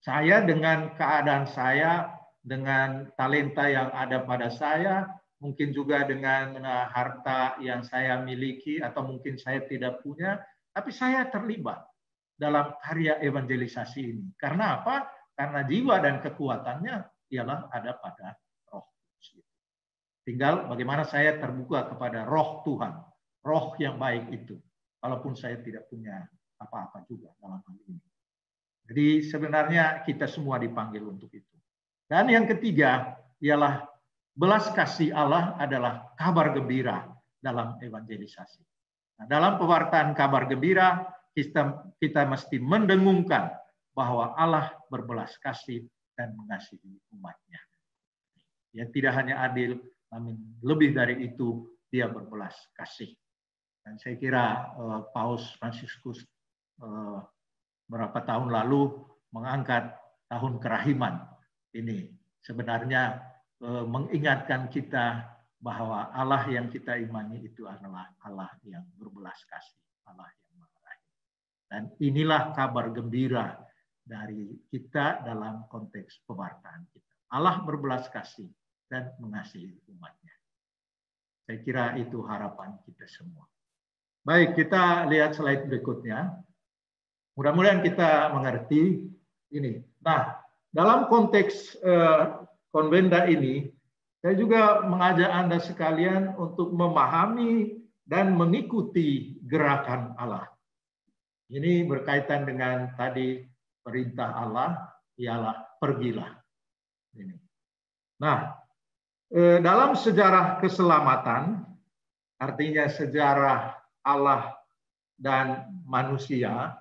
Saya dengan keadaan saya, dengan talenta yang ada pada saya, mungkin juga dengan harta yang saya miliki atau mungkin saya tidak punya, tapi saya terlibat dalam karya evangelisasi ini. Karena apa? Karena jiwa dan kekuatannya ialah ada pada Roh Kudus. Tinggal bagaimana saya terbuka kepada Roh Tuhan, Roh yang baik itu, walaupun saya tidak punya apa-apa juga dalam hal ini. Jadi sebenarnya kita semua dipanggil untuk itu. Dan yang ketiga ialah belas kasih Allah adalah kabar gembira dalam evangelisasi. Nah, dalam pewartaan kabar gembira, kita mesti mendengungkan bahwa Allah berbelas kasih dan mengasihi umatnya. Ya, tidak hanya adil, namun lebih dari itu dia berbelas kasih. Dan saya kira Paus Fransiskus berapa tahun lalu mengangkat tahun kerahiman ini. Sebenarnya mengingatkan kita bahwa Allah yang kita imani itu adalah Allah yang berbelas kasih, Allah yang mengasihi. Dan inilah kabar gembira dari kita dalam konteks pewartaan kita. Allah berbelas kasih dan mengasihi umatnya. Saya kira itu harapan kita semua. Baik, kita lihat slide berikutnya. Mudah-mudahan kita mengerti ini. Nah, dalam konteks konvenda ini, saya juga mengajak Anda sekalian untuk memahami dan mengikuti gerakan Allah. Ini berkaitan dengan tadi perintah Allah, ialah pergilah. Ini. Nah, dalam sejarah keselamatan, artinya sejarah Allah dan manusia,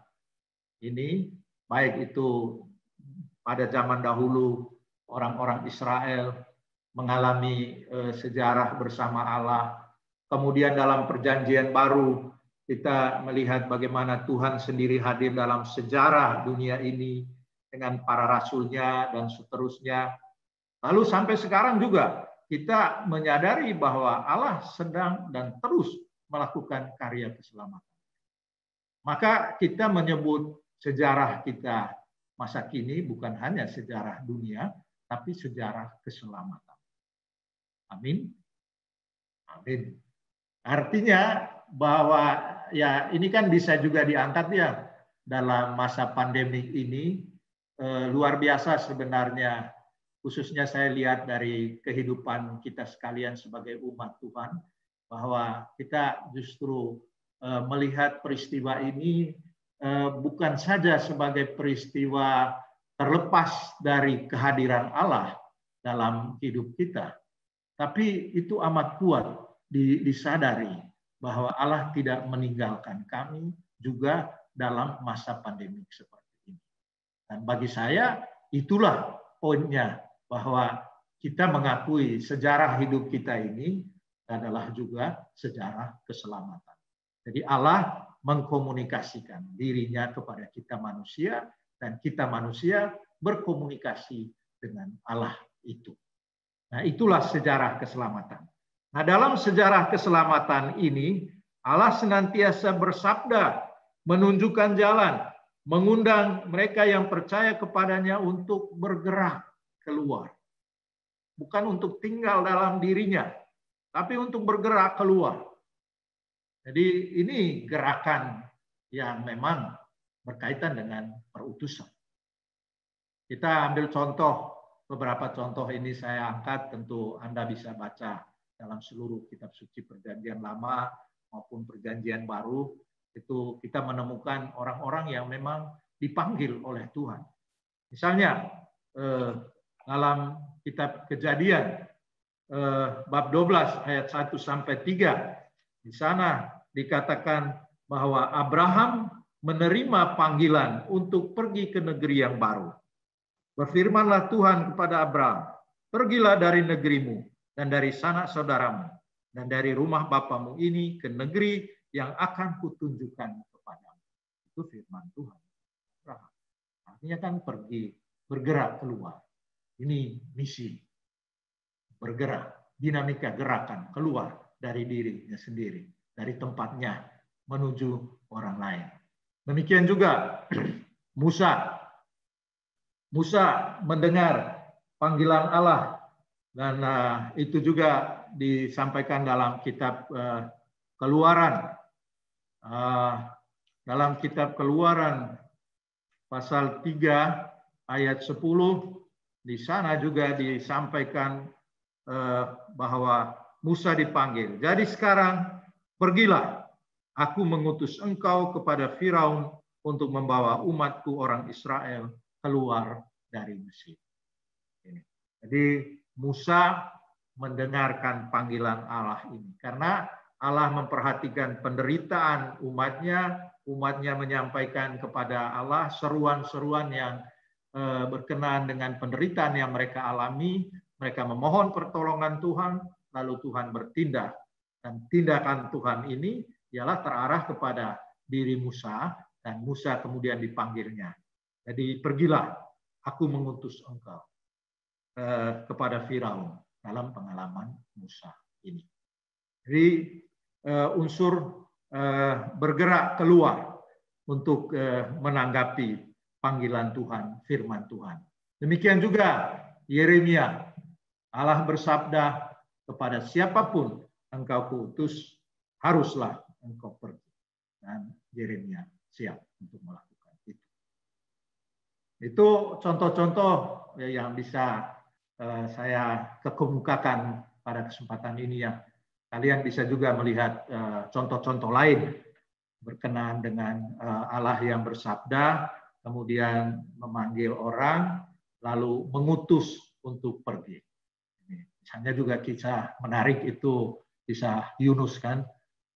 ini baik itu pada zaman dahulu orang-orang Israel mengalami sejarah bersama Allah. Kemudian dalam perjanjian baru kita melihat bagaimana Tuhan sendiri hadir dalam sejarah dunia ini dengan para rasulnya dan seterusnya. Lalu sampai sekarang juga kita menyadari bahwa Allah sedang dan terus melakukan karya keselamatan. Maka kita menyebut sejarah kita masa kini bukan hanya sejarah dunia, tapi sejarah keselamatan. Amin. Amin. Artinya bahwa ya ini kan bisa juga diangkat ya dalam masa pandemi ini luar biasa sebenarnya, khususnya saya lihat dari kehidupan kita sekalian sebagai umat Tuhan, bahwa kita justru melihat peristiwa ini bukan saja sebagai peristiwa terlepas dari kehadiran Allah dalam hidup kita, tapi itu amat kuat disadari bahwa Allah tidak meninggalkan kami juga dalam masa pandemik seperti ini. Dan bagi saya itulah poinnya, bahwa kita mengakui sejarah hidup kita ini adalah juga sejarah keselamatan. Jadi Allah mengkomunikasikan dirinya kepada kita manusia, dan kita manusia berkomunikasi dengan Allah itu. Nah, itulah sejarah keselamatan. Nah, dalam sejarah keselamatan ini, Allah senantiasa bersabda, menunjukkan jalan, mengundang mereka yang percaya kepadanya untuk bergerak keluar. Bukan untuk tinggal dalam dirinya, tapi untuk bergerak keluar. Jadi ini gerakan yang memang berkaitan dengan perutusan. Kita ambil contoh, beberapa contoh ini saya angkat, tentu Anda bisa baca dalam seluruh kitab suci Perjanjian Lama maupun Perjanjian Baru. Itu kita menemukan orang-orang yang memang dipanggil oleh Tuhan. Misalnya dalam kitab Kejadian bab 12 ayat 1 sampai 3, di sana dikatakan bahwa Abraham menerima panggilan untuk pergi ke negeri yang baru. Berfirmanlah Tuhan kepada Abraham, pergilah dari negerimu dan dari sanak saudaramu dan dari rumah bapamu ini ke negeri yang akan kutunjukkan kepadamu. Itu firman Tuhan. Abraham. Artinya kan pergi, bergerak keluar. Ini misi. Bergerak, dinamika gerakan keluar dari dirinya sendiri, dari tempatnya menuju orang lain. Demikian juga Musa. Musa mendengar panggilan Allah, dan itu juga disampaikan dalam kitab Keluaran. Dalam kitab Keluaran pasal 3 ayat 10 di sana juga disampaikan bahwa Musa dipanggil. Jadi sekarang pergilah, aku mengutus engkau kepada Firaun untuk membawa umatku orang Israel keluar dari Mesir. Jadi Musa mendengarkan panggilan Allah ini karena Allah memperhatikan penderitaan umatnya. Umatnya menyampaikan kepada Allah seruan-seruan yang berkenaan dengan penderitaan yang mereka alami. Mereka memohon pertolongan Tuhan, lalu Tuhan bertindak. Dan tindakan Tuhan ini ialah terarah kepada diri Musa, dan Musa kemudian dipanggilnya. Jadi pergilah, aku mengutus engkau kepada Firaun dalam pengalaman Musa ini. Jadi unsur bergerak keluar untuk menanggapi panggilan Tuhan, firman Tuhan. Demikian juga Yeremia. Allah bersabda kepada siapapun engkau kuutus, haruslah engkau pergi. Dan Yeremia siap untuk melakukan itu. Itu contoh-contoh yang bisa saya kemukakan pada kesempatan ini ya. Kalian bisa juga melihat contoh-contoh lain berkenaan dengan Allah yang bersabda, kemudian memanggil orang, lalu mengutus untuk pergi. Misalnya juga kisah menarik itu kisah Yunus kan,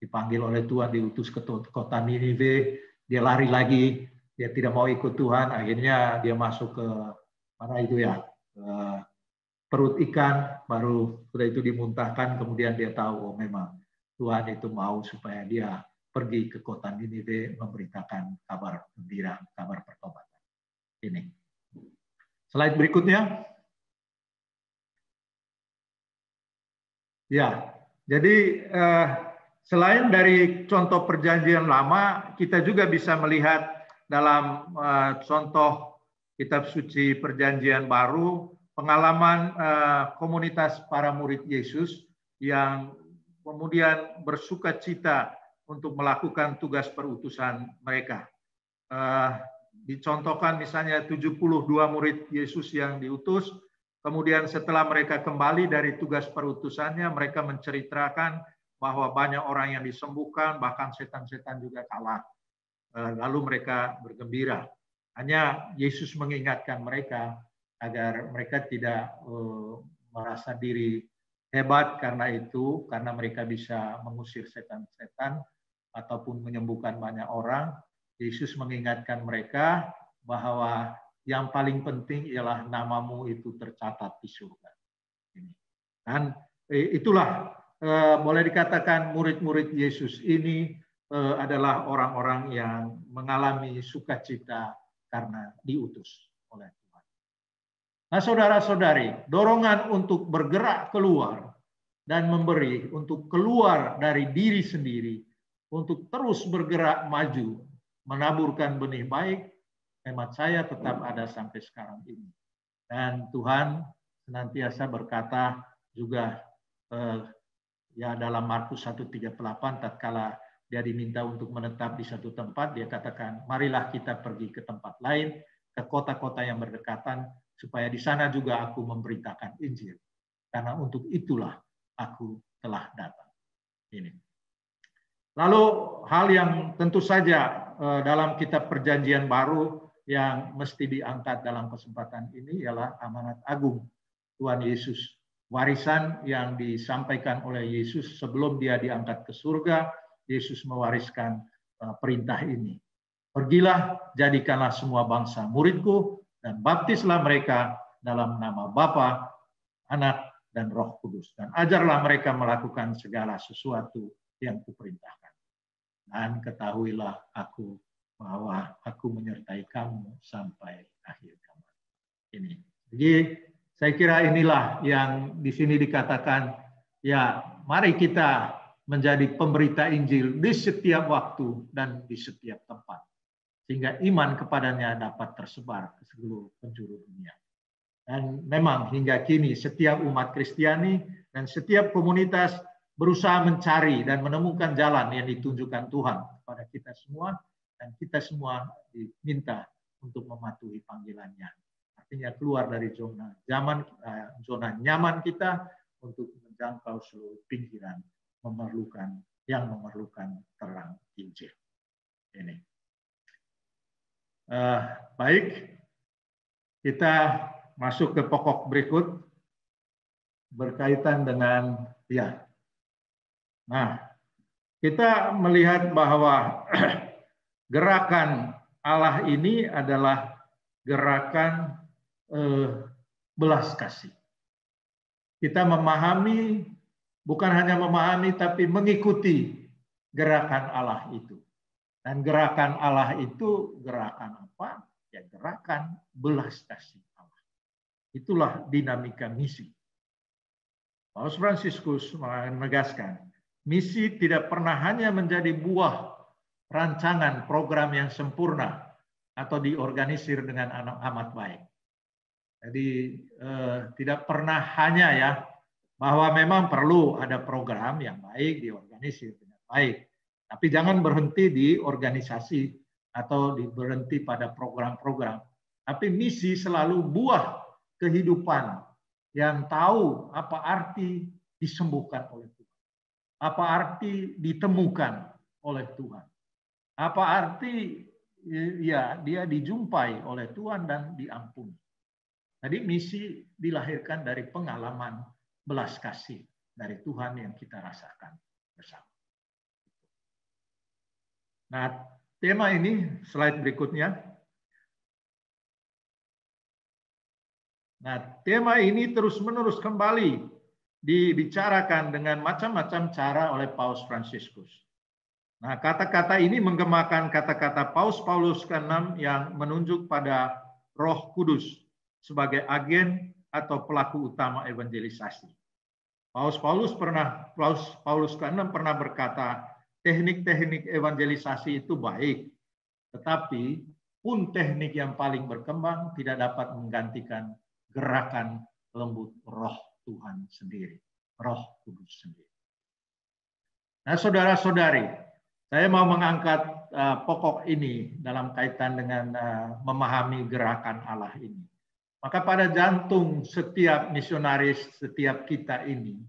dipanggil oleh Tuhan, diutus ke kota Ninive, dia lari lagi, dia tidak mau ikut Tuhan, akhirnya dia masuk ke mana itu ya, perut ikan, baru sudah itu dimuntahkan, kemudian dia tahu oh memang Tuhan itu mau supaya dia pergi ke kota Ninive memberitakan kabar gembira, kabar pertobatan. Ini. Slide berikutnya. Ya, jadi selain dari contoh perjanjian lama, kita juga bisa melihat dalam contoh kitab suci perjanjian baru, pengalaman komunitas para murid Yesus yang kemudian bersuka cita untuk melakukan tugas perutusan mereka. Dicontohkan misalnya 72 murid Yesus yang diutus, kemudian setelah mereka kembali dari tugas perutusannya, mereka menceritakan bahwa banyak orang yang disembuhkan, bahkan setan-setan juga kalah. Lalu mereka bergembira. Hanya Yesus mengingatkan mereka agar mereka tidak merasa diri hebat karena itu, karena mereka bisa mengusir setan-setan ataupun menyembuhkan banyak orang. Yesus mengingatkan mereka bahwa yang paling penting ialah namamu itu tercatat di surga. Dan itulah boleh dikatakan murid-murid Yesus ini adalah orang-orang yang mengalami sukacita karena diutus oleh Tuhan. Nah, saudara-saudari, dorongan untuk bergerak keluar dan memberi, untuk keluar dari diri sendiri, untuk terus bergerak maju, menaburkan benih baik, hemat saya tetap ada sampai sekarang ini. Dan Tuhan senantiasa berkata juga ya dalam Markus 1:38 tatkala dia diminta untuk menetap di satu tempat, dia katakan, marilah kita pergi ke tempat lain, ke kota-kota yang berdekatan, supaya di sana juga aku memberitakan Injil. Karena untuk itulah aku telah datang. Ini. Lalu hal yang tentu saja dalam kitab perjanjian baru yang mesti diangkat dalam kesempatan ini ialah amanat agung Tuhan Yesus. Warisan yang disampaikan oleh Yesus sebelum dia diangkat ke surga, Yesus mewariskan perintah ini. Pergilah, jadikanlah semua bangsa muridku, dan baptislah mereka dalam nama Bapa, Anak, dan Roh Kudus. Dan ajarlah mereka melakukan segala sesuatu yang kuperintahkan. Dan ketahuilah aku bahwa aku menyertai kamu sampai akhir zaman. Ini. Jadi saya kira inilah yang di sini dikatakan, ya mari kita menjadi pemberita Injil di setiap waktu dan di setiap tempat. Sehingga iman kepadanya dapat tersebar ke seluruh penjuru dunia. Dan memang hingga kini setiap umat Kristiani dan setiap komunitas berusaha mencari dan menemukan jalan yang ditunjukkan Tuhan kepada kita semua. Dan kita semua diminta untuk mematuhi panggilannya. artinya keluar dari zona nyaman kita untuk menjangkau seluruh pinggiran yang memerlukan terang Injil. Ini. Baik, kita masuk ke pokok berikut berkaitan dengan Nah, kita melihat bahwa gerakan Allah ini adalah gerakan belas kasih. Kita memahami, bukan hanya memahami, tapi mengikuti gerakan Allah itu. Dan gerakan Allah itu gerakan apa? Ya, gerakan belas kasih Allah. Itulah dinamika misi. Paus Fransiskus menegaskan, misi tidak pernah hanya menjadi buah rancangan program yang sempurna atau diorganisir dengan amat baik. Jadi tidak pernah hanya bahwa memang perlu ada program yang baik diorganisir dengan baik. Tapi jangan berhenti di organisasi atau berhenti pada program-program. Tapi misi selalu buah kehidupan yang tahu apa arti disembuhkan oleh Tuhan. Apa arti ditemukan oleh Tuhan. Apa arti dia dijumpai oleh Tuhan dan diampuni. Jadi misi dilahirkan dari pengalaman belas kasih dari Tuhan yang kita rasakan bersama. Nah, tema ini, slide berikutnya. Nah, tema ini terus-menerus kembali dibicarakan dengan macam-macam cara oleh Paus Fransiskus. Nah, kata-kata ini menggemakan kata-kata Paus Paulus ke-6 yang menunjuk pada Roh Kudus sebagai agen atau pelaku utama evangelisasi. Paus Paulus ke-6 pernah berkata, teknik-teknik evangelisasi itu baik, tetapi pun teknik yang paling berkembang tidak dapat menggantikan gerakan lembut Roh Tuhan sendiri, Roh Kudus sendiri. Nah, saudara-saudari, saya mau mengangkat pokok ini dalam kaitan dengan memahami gerakan Allah ini. Maka pada jantung setiap misionaris, setiap kita ini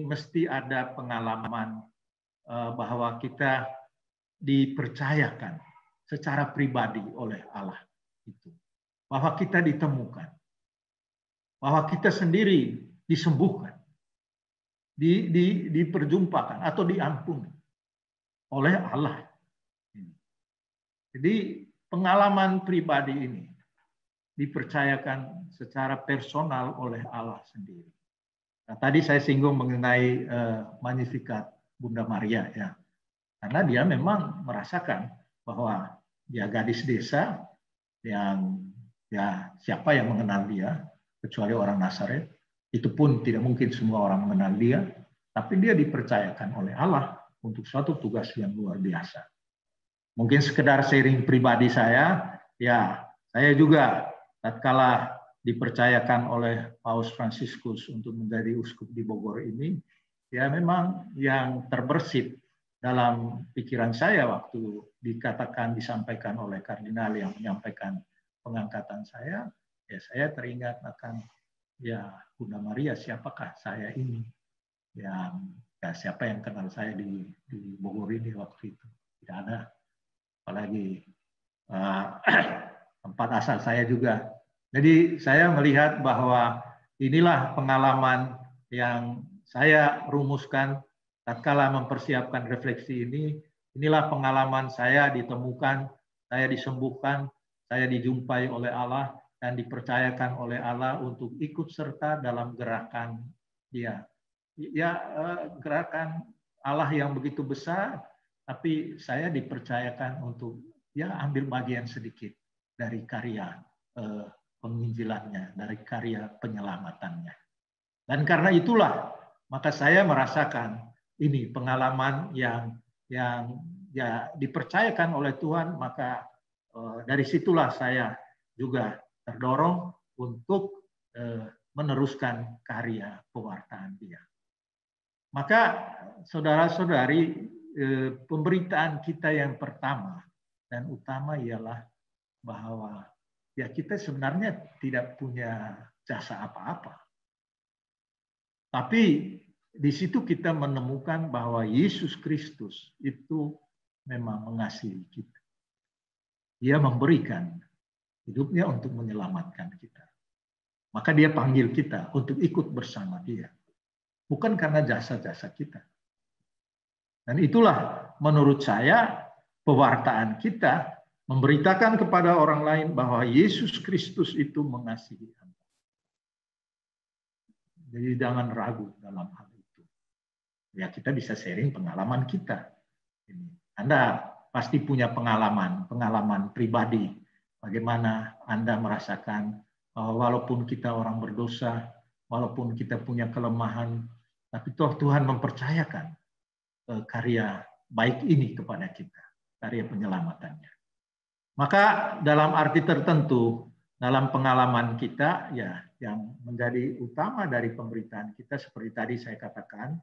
mesti ada pengalaman bahwa kita dipercayakan secara pribadi oleh Allah itu. Bahwa kita ditemukan. Bahwa kita sendiri disembuhkan. Diperjumpakan atau diampuni oleh Allah. Jadi pengalaman pribadi ini dipercayakan secara personal oleh Allah sendiri. Nah, tadi saya singgung mengenai Magnificat Bunda Maria ya. Karena dia memang merasakan bahwa dia gadis desa yang siapa yang mengenal dia kecuali orang Nazaret. Itu pun tidak mungkin semua orang mengenal dia, tapi dia dipercayakan oleh Allah untuk suatu tugas yang luar biasa. Mungkin sekedar sharing pribadi saya, ya saya juga tatkala dipercayakan oleh Paus Fransiskus untuk menjadi uskup di Bogor ini, ya memang yang terbersit dalam pikiran saya waktu disampaikan oleh kardinal yang menyampaikan pengangkatan saya, ya saya teringat akan ya Bunda Maria, siapakah saya ini, yang ya siapa yang kenal saya di Bogor ini waktu itu, tidak ada, apalagi tempat asal saya juga. Jadi saya melihat bahwa inilah pengalaman yang saya rumuskan tatkala mempersiapkan refleksi ini. Inilah pengalaman saya ditemukan, saya disembuhkan, saya dijumpai oleh Allah dan dipercayakan oleh Allah untuk ikut serta dalam gerakan dia. Gerakan Allah yang begitu besar, tapi saya dipercayakan untuk ambil bagian sedikit dari karya penginjilannya, dari karya penyelamatannya. Dan karena itulah maka saya merasakan ini pengalaman yang dipercayakan oleh Tuhan, maka dari situlah saya juga terdorong untuk meneruskan karya pewartaan dia. Maka saudara-saudari, pemberitaan kita yang pertama dan utama ialah bahwa ya kita sebenarnya tidak punya jasa apa-apa. Tapi di situ kita menemukan bahwa Yesus Kristus itu memang mengasihi kita. Dia memberikan hidupnya untuk menyelamatkan kita. Maka dia panggil kita untuk ikut bersama dia. Bukan karena jasa-jasa kita. Dan itulah menurut saya pewartaan kita memberitakan kepada orang lain bahwa Yesus Kristus itu mengasihi Anda. Jadi jangan ragu dalam hal itu. Ya kita bisa sharing pengalaman kita. Anda pasti punya pengalaman pribadi. Bagaimana Anda merasakan walaupun kita orang berdosa, walaupun kita punya kelemahan, tapi toh Tuhan mempercayakan karya baik ini kepada kita, karya penyelamatannya. Maka dalam arti tertentu, dalam pengalaman kita, ya yang menjadi utama dari pemberitaan kita, seperti tadi saya katakan,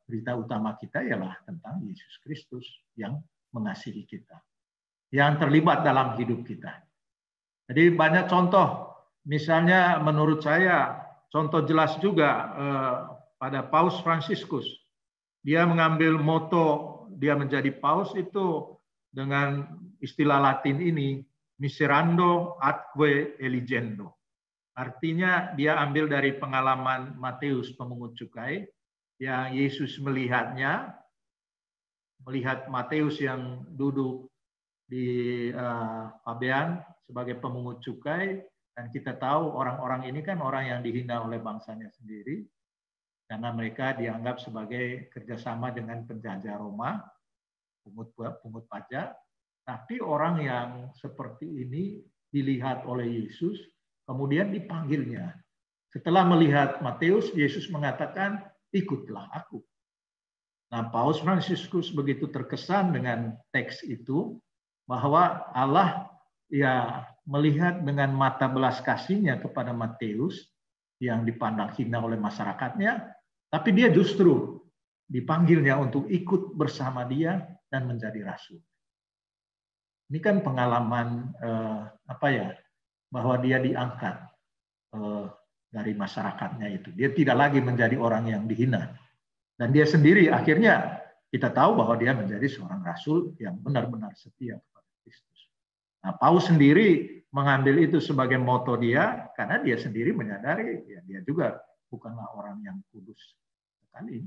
berita utama kita ialah tentang Yesus Kristus yang mengasihi kita, yang terlibat dalam hidup kita. Jadi banyak contoh, misalnya menurut saya, contoh jelas juga pada Paus Fransiskus. Dia mengambil moto, dia menjadi paus itu dengan istilah Latin ini, miserando atque eligendo. Artinya dia ambil dari pengalaman Matius pemungut cukai, yang Yesus melihat Matius yang duduk di pabean sebagai pemungut cukai, dan kita tahu orang-orang ini kan orang yang dihina oleh bangsanya sendiri, karena mereka dianggap sebagai kerjasama dengan penjajah Roma, pungut pajak. Tapi orang yang seperti ini dilihat oleh Yesus, kemudian dipanggilnya. Setelah melihat Matius, Yesus mengatakan, ikutlah aku. Nah, Paus Fransiskus begitu terkesan dengan teks itu, bahwa Allah ya melihat dengan mata belas kasihnya kepada Matius yang dipandang hina oleh masyarakatnya, tapi dia justru dipanggilnya untuk ikut bersama dia dan menjadi rasul. Ini kan pengalaman bahwa dia diangkat dari masyarakatnya itu. Dia tidak lagi menjadi orang yang dihina. Dan dia sendiri akhirnya kita tahu bahwa dia menjadi seorang rasul yang benar-benar setia kepada Kristus. Nah, Paus sendiri mengambil itu sebagai moto dia karena dia sendiri menyadari ya dia juga bukanlah orang yang kudus sekali,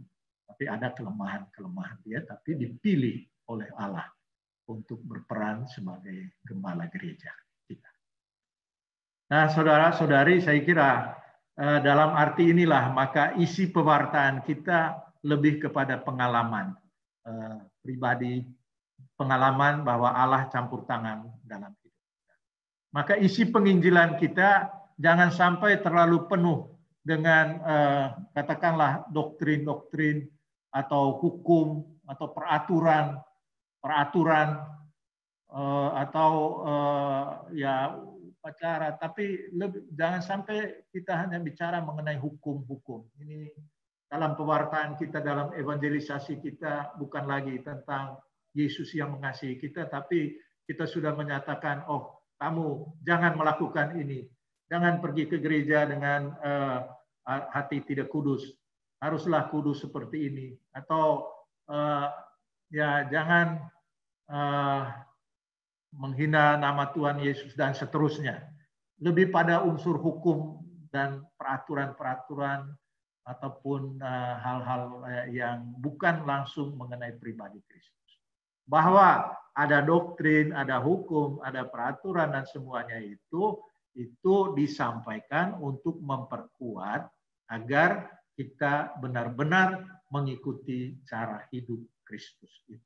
tapi ada kelemahan-kelemahan dia, tapi dipilih oleh Allah untuk berperan sebagai gembala gereja kita. Nah, saudara-saudari, saya kira dalam arti inilah maka isi pewartaan kita lebih kepada pengalaman pribadi, pengalaman bahwa Allah campur tangan dalam hidup kita. Maka isi penginjilan kita jangan sampai terlalu penuh dengan katakanlah doktrin-doktrin atau hukum atau peraturan atau ya upacara, tapi jangan sampai kita hanya bicara mengenai hukum-hukum. Ini dalam pewartaan kita, dalam evangelisasi kita bukan lagi tentang Yesus yang mengasihi kita, tapi kita sudah menyatakan, oh kamu jangan melakukan ini, jangan pergi ke gereja dengan hati tidak kudus, haruslah kudus seperti ini, atau ya jangan menghina nama Tuhan Yesus dan seterusnya. Lebih pada unsur hukum dan peraturan-peraturan ataupun hal-hal yang bukan langsung mengenai pribadi Kristus. Bahwa ada doktrin, ada hukum, ada peraturan dan semuanya itu disampaikan untuk memperkuat agar kita benar-benar mengikuti cara hidup Kristus itu.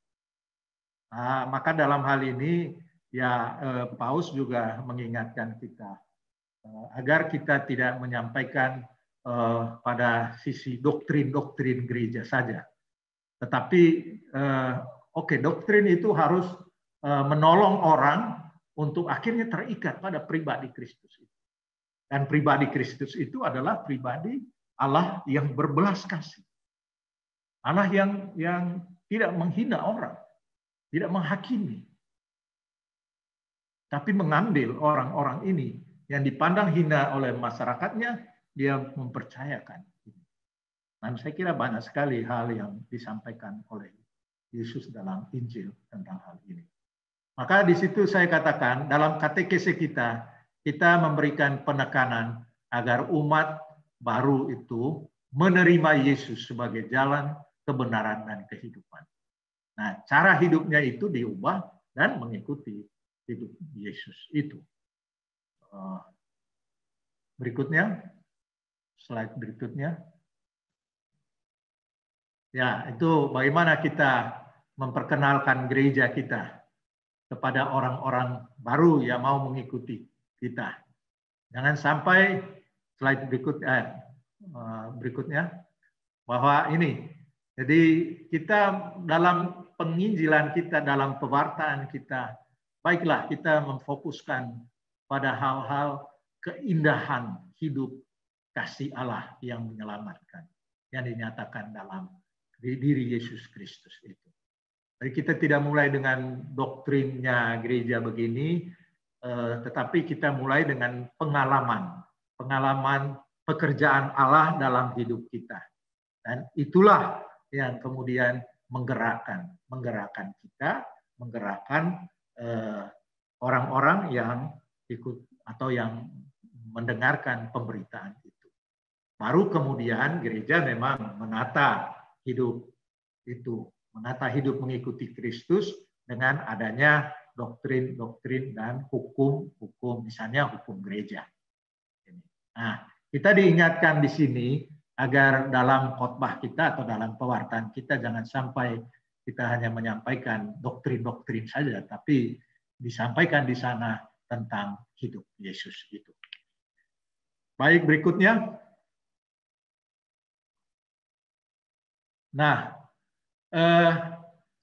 Nah, maka dalam hal ini ya Paus juga mengingatkan kita agar kita tidak menyampaikan pada sisi doktrin-doktrin gereja saja, tetapi doktrin itu harus menolong orang untuk akhirnya terikat pada pribadi Kristus itu. Dan pribadi Kristus itu adalah pribadi Allah yang berbelas kasih, Allah yang tidak menghina orang, tidak menghakimi. tapi mengambil orang-orang ini yang dipandang hina oleh masyarakatnya, dia mempercayakan. Dan saya kira banyak sekali hal yang disampaikan oleh Yesus dalam Injil tentang hal ini. Maka di situ saya katakan, dalam katekese kita memberikan penekanan agar umat baru itu menerima Yesus sebagai jalan, kebenaran, dan kehidupan. Nah, cara hidupnya itu diubah dan mengikuti hidup Yesus itu. Berikutnya, slide berikutnya. Ya, itu bagaimana kita memperkenalkan gereja kita kepada orang-orang baru yang mau mengikuti kita. Jangan sampai slide berikutnya, bahwa ini, jadi kita dalam penginjilan kita, dalam pewartaan kita, baiklah kita memfokuskan pada hal-hal keindahan hidup kasih Allah yang menyelamatkan, yang dinyatakan dalam diri Yesus Kristus itu. Jadi kita tidak mulai dengan doktrinnya gereja begini, tetapi kita mulai dengan pengalaman pekerjaan Allah dalam hidup kita. Dan itulah yang kemudian menggerakkan kita, menggerakkan orang-orang yang ikut atau yang mendengarkan pemberitaan itu. Baru kemudian gereja memang menata hidup itu, menata hidup mengikuti Kristus dengan adanya doktrin dan hukum, misalnya hukum gereja. Nah, kita diingatkan di sini agar dalam khotbah kita atau dalam pewartaan kita jangan sampai kita hanya menyampaikan doktrin-doktrin saja, tapi disampaikan di sana tentang hidup Yesus itu. Baik, berikutnya. Nah,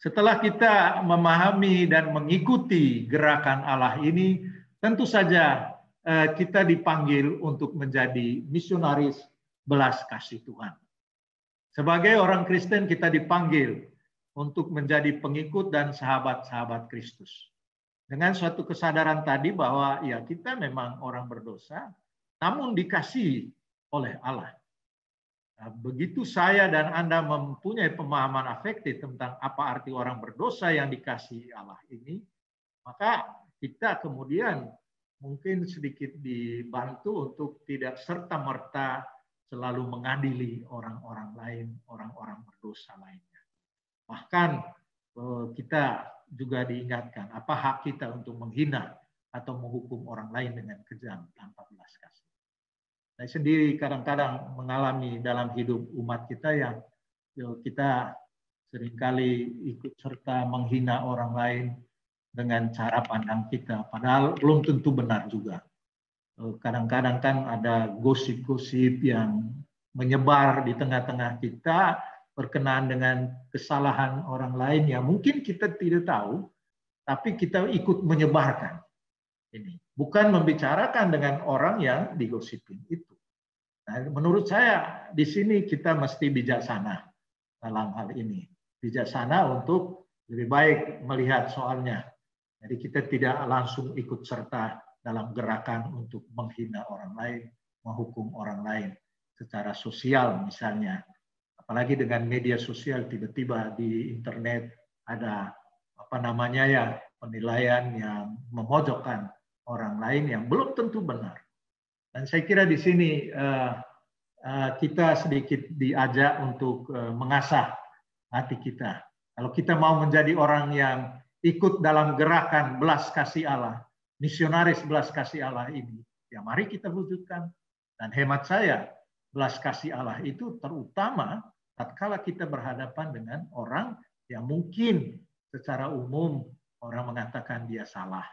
setelah kita memahami dan mengikuti gerakan Allah ini, tentu saja kita dipanggil untuk menjadi misionaris belas kasih Tuhan. Sebagai orang Kristen kita dipanggil untuk menjadi pengikut dan sahabat-sahabat Kristus. Dengan suatu kesadaran tadi bahwa ya kita memang orang berdosa, namun dikasihi oleh Allah. Nah, begitu saya dan Anda mempunyai pemahaman afektif tentang apa arti orang berdosa yang dikasihi Allah ini, maka kita kemudian mungkin sedikit dibantu untuk tidak serta-merta selalu mengadili orang-orang lain, orang-orang berdosa lainnya. Bahkan kita juga diingatkan apa hak kita untuk menghina atau menghukum orang lain dengan kejam tanpa belas kasih. Saya sendiri kadang-kadang mengalami dalam hidup umat kita yang kita seringkali ikut serta menghina orang lain dengan cara pandang kita, padahal belum tentu benar juga. Kadang-kadang kan ada gosip-gosip yang menyebar di tengah-tengah kita berkenaan dengan kesalahan orang lain yang mungkin kita tidak tahu, tapi kita ikut menyebarkan. Ini bukan membicarakan dengan orang yang digosipin itu. Nah, menurut saya di sini kita mesti bijaksana dalam hal ini, bijaksana untuk lebih baik melihat soalnya. Jadi kita tidak langsung ikut serta dalam gerakan untuk menghina orang lain, menghukum orang lain secara sosial misalnya. Apalagi dengan media sosial tiba-tiba di internet ada penilaian yang memojokkan orang lain yang belum tentu benar. Dan saya kira di sini kita sedikit diajak untuk mengasah hati kita. Kalau kita mau menjadi orang yang ikut dalam gerakan belas kasih Allah, misionaris belas kasih Allah ini, ya mari kita wujudkan. Dan hemat saya, belas kasih Allah itu terutama tatkala kita berhadapan dengan orang yang mungkin secara umum orang mengatakan dia salah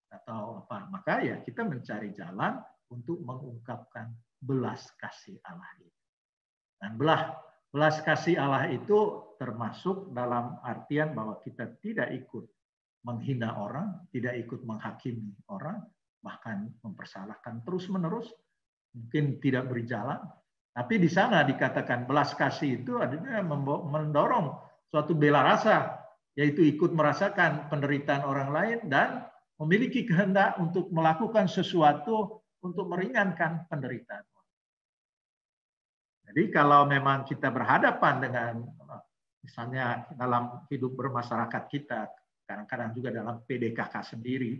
atau apa, maka ya kita mencari jalan untuk mengungkapkan belas kasih Allah itu. Dan belas kasih Allah itu termasuk dalam artian bahwa kita tidak ikut menghina orang, tidak ikut menghakimi orang, bahkan mempersalahkan terus-menerus, mungkin tidak berjalan. Tapi di sana dikatakan belas kasih itu artinya mendorong suatu bela rasa, yaitu ikut merasakan penderitaan orang lain dan memiliki kehendak untuk melakukan sesuatu untuk meringankan penderitaan. Jadi kalau memang kita berhadapan dengan misalnya dalam hidup bermasyarakat kita, kadang-kadang juga dalam PDKK sendiri,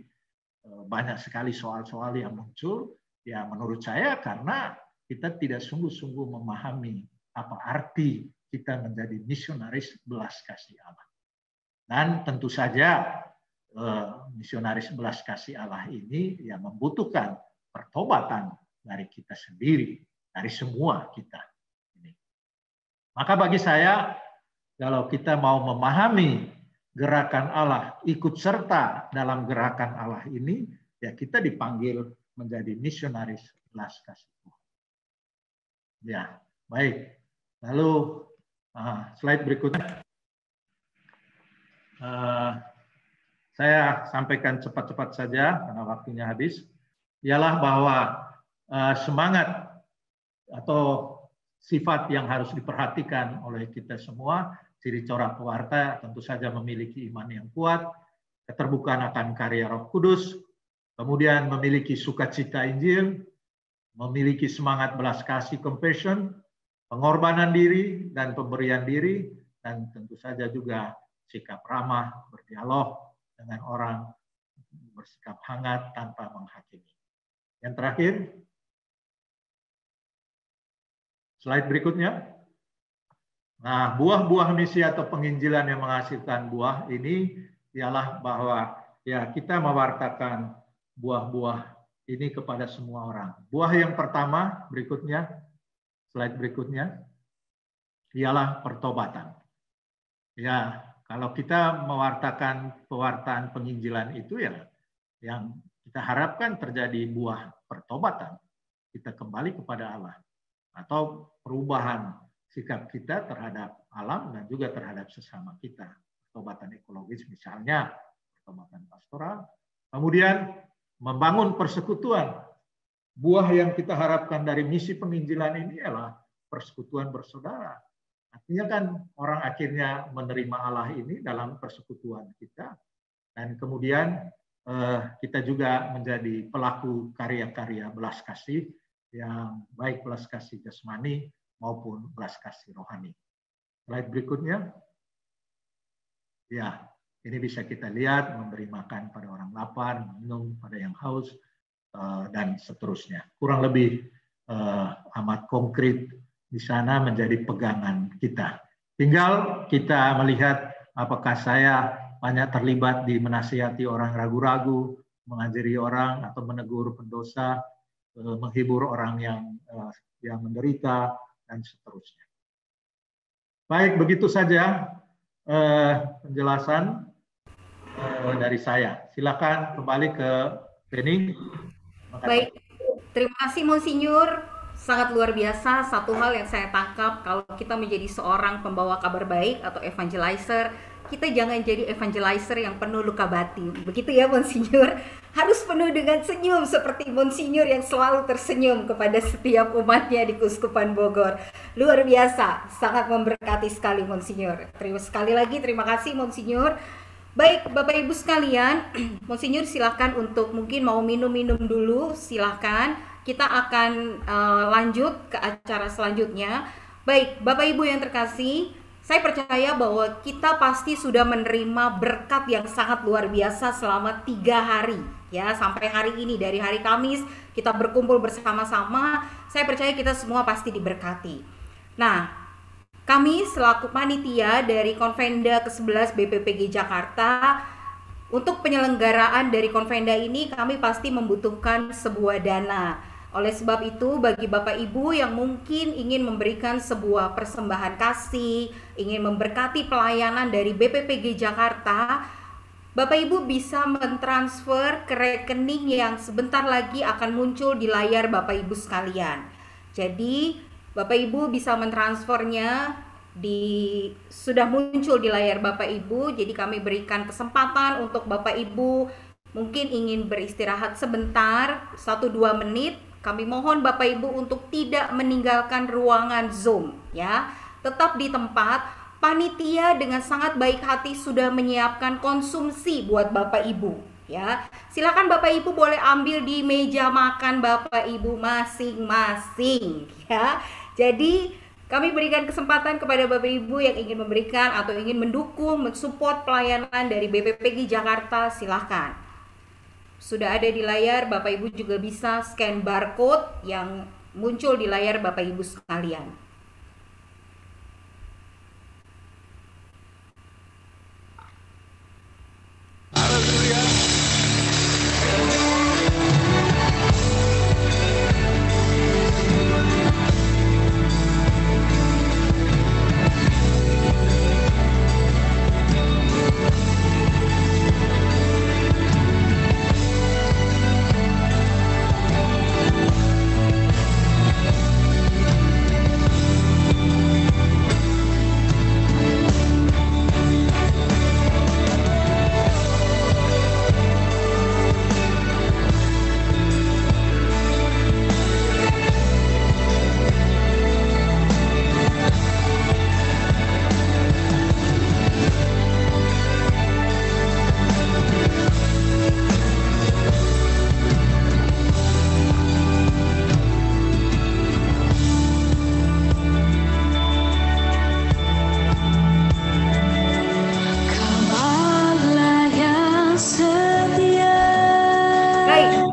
banyak sekali soal-soal yang muncul, ya menurut saya karena kita tidak sungguh-sungguh memahami apa arti kita menjadi misionaris belas kasih Allah. Dan tentu saja misionaris belas kasih Allah ini yang membutuhkan pertobatan dari kita sendiri, dari semua kita. Maka bagi saya, kalau kita mau memahami gerakan Allah, ikut serta dalam gerakan Allah ini, ya kita dipanggil menjadi misionaris belas kasih Tuhan. Ya, baik. Lalu slide berikutnya. Saya sampaikan cepat-cepat saja karena waktunya habis. Ialah bahwa semangat atau sifat yang harus diperhatikan oleh kita semua, ciri corak pewarta tentu saja memiliki iman yang kuat, keterbukaan akan karya Roh Kudus, kemudian memiliki sukacita Injil, memiliki semangat belas kasih compassion, pengorbanan diri dan pemberian diri, dan tentu saja juga sikap ramah, berdialog dengan orang, bersikap hangat tanpa menghakimi. Yang terakhir, slide berikutnya. Nah, buah-buah misi atau penginjilan yang menghasilkan buah ini ialah bahwa ya kita mewartakan buah-buah ini kepada semua orang. Buah yang pertama berikutnya, slide berikutnya, ialah pertobatan. Ya, kalau kita mewartakan pewartaan penginjilan itu ya yang kita harapkan terjadi buah pertobatan. Kita kembali kepada Allah. Atau perubahan sikap kita terhadap alam dan juga terhadap sesama kita. Pertobatan ekologis misalnya, pertobatan pastoral. Kemudian membangun persekutuan. Buah yang kita harapkan dari misi penginjilan ini adalah persekutuan bersaudara. Artinya kan orang akhirnya menerima Allah ini dalam persekutuan kita. Dan kemudian kita juga menjadi pelaku karya-karya belas kasih yang baik belas kasih jasmani maupun belas kasih rohani. Slide berikutnya. Ya, ini bisa kita lihat memberi makan pada orang lapar, minum pada yang haus, dan seterusnya. Kurang lebih amat konkret di sana menjadi pegangan kita. Tinggal kita melihat apakah saya banyak terlibat di menasihati orang ragu-ragu, mengajari orang atau menegur pendosa, menghibur orang yang menderita, dan seterusnya. Baik, begitu saja penjelasan dari saya. Silakan kembali ke Penny. Baik, terima kasih Monsinyur. Sangat luar biasa. Satu hal yang saya tangkap, kalau kita menjadi seorang pembawa kabar baik atau evangelizer, kita jangan jadi evangelizer yang penuh luka batin. Begitu ya Monsinyur. Harus penuh dengan senyum seperti Monsinyur yang selalu tersenyum kepada setiap umatnya di Keuskupan Bogor. Luar biasa, sangat memberkati sekali Monsinyur. Sekali lagi terima kasih Monsinyur. Baik Bapak Ibu sekalian, Monsinyur silakan untuk mungkin mau minum-minum dulu, silakan. Kita akan lanjut ke acara selanjutnya. Baik Bapak Ibu yang terkasih, saya percaya bahwa kita pasti sudah menerima berkat yang sangat luar biasa selama 3 hari. Ya, sampai hari ini, dari hari Kamis kita berkumpul bersama-sama. Saya percaya kita semua pasti diberkati. Nah, kami selaku panitia dari Konvenda ke-11 BPPG Jakarta, untuk penyelenggaraan dari Konvenda ini kami pasti membutuhkan sebuah dana. Oleh sebab itu, bagi Bapak Ibu yang mungkin ingin memberikan sebuah persembahan kasih, ingin memberkati pelayanan dari BPPG Jakarta, Bapak Ibu bisa mentransfer ke rekening yang sebentar lagi akan muncul di layar Bapak Ibu sekalian. Jadi, Bapak Ibu bisa mentransfernya sudah muncul di layar Bapak Ibu. Jadi kami berikan kesempatan untuk Bapak Ibu mungkin ingin beristirahat sebentar, 1-2 menit. Kami mohon Bapak Ibu untuk tidak meninggalkan ruangan Zoom ya. Tetap di tempat. Panitia dengan sangat baik hati sudah menyiapkan konsumsi buat Bapak Ibu Ya, silakan Bapak Ibu boleh ambil di meja makan Bapak Ibu masing-masing. Ya, jadi kami berikan kesempatan kepada Bapak Ibu yang ingin memberikan atau ingin mendukung, mensupport pelayanan dari BPPG Jakarta, silakan. Sudah ada di layar, Bapak Ibu juga bisa scan barcode yang muncul di layar Bapak Ibu sekalian.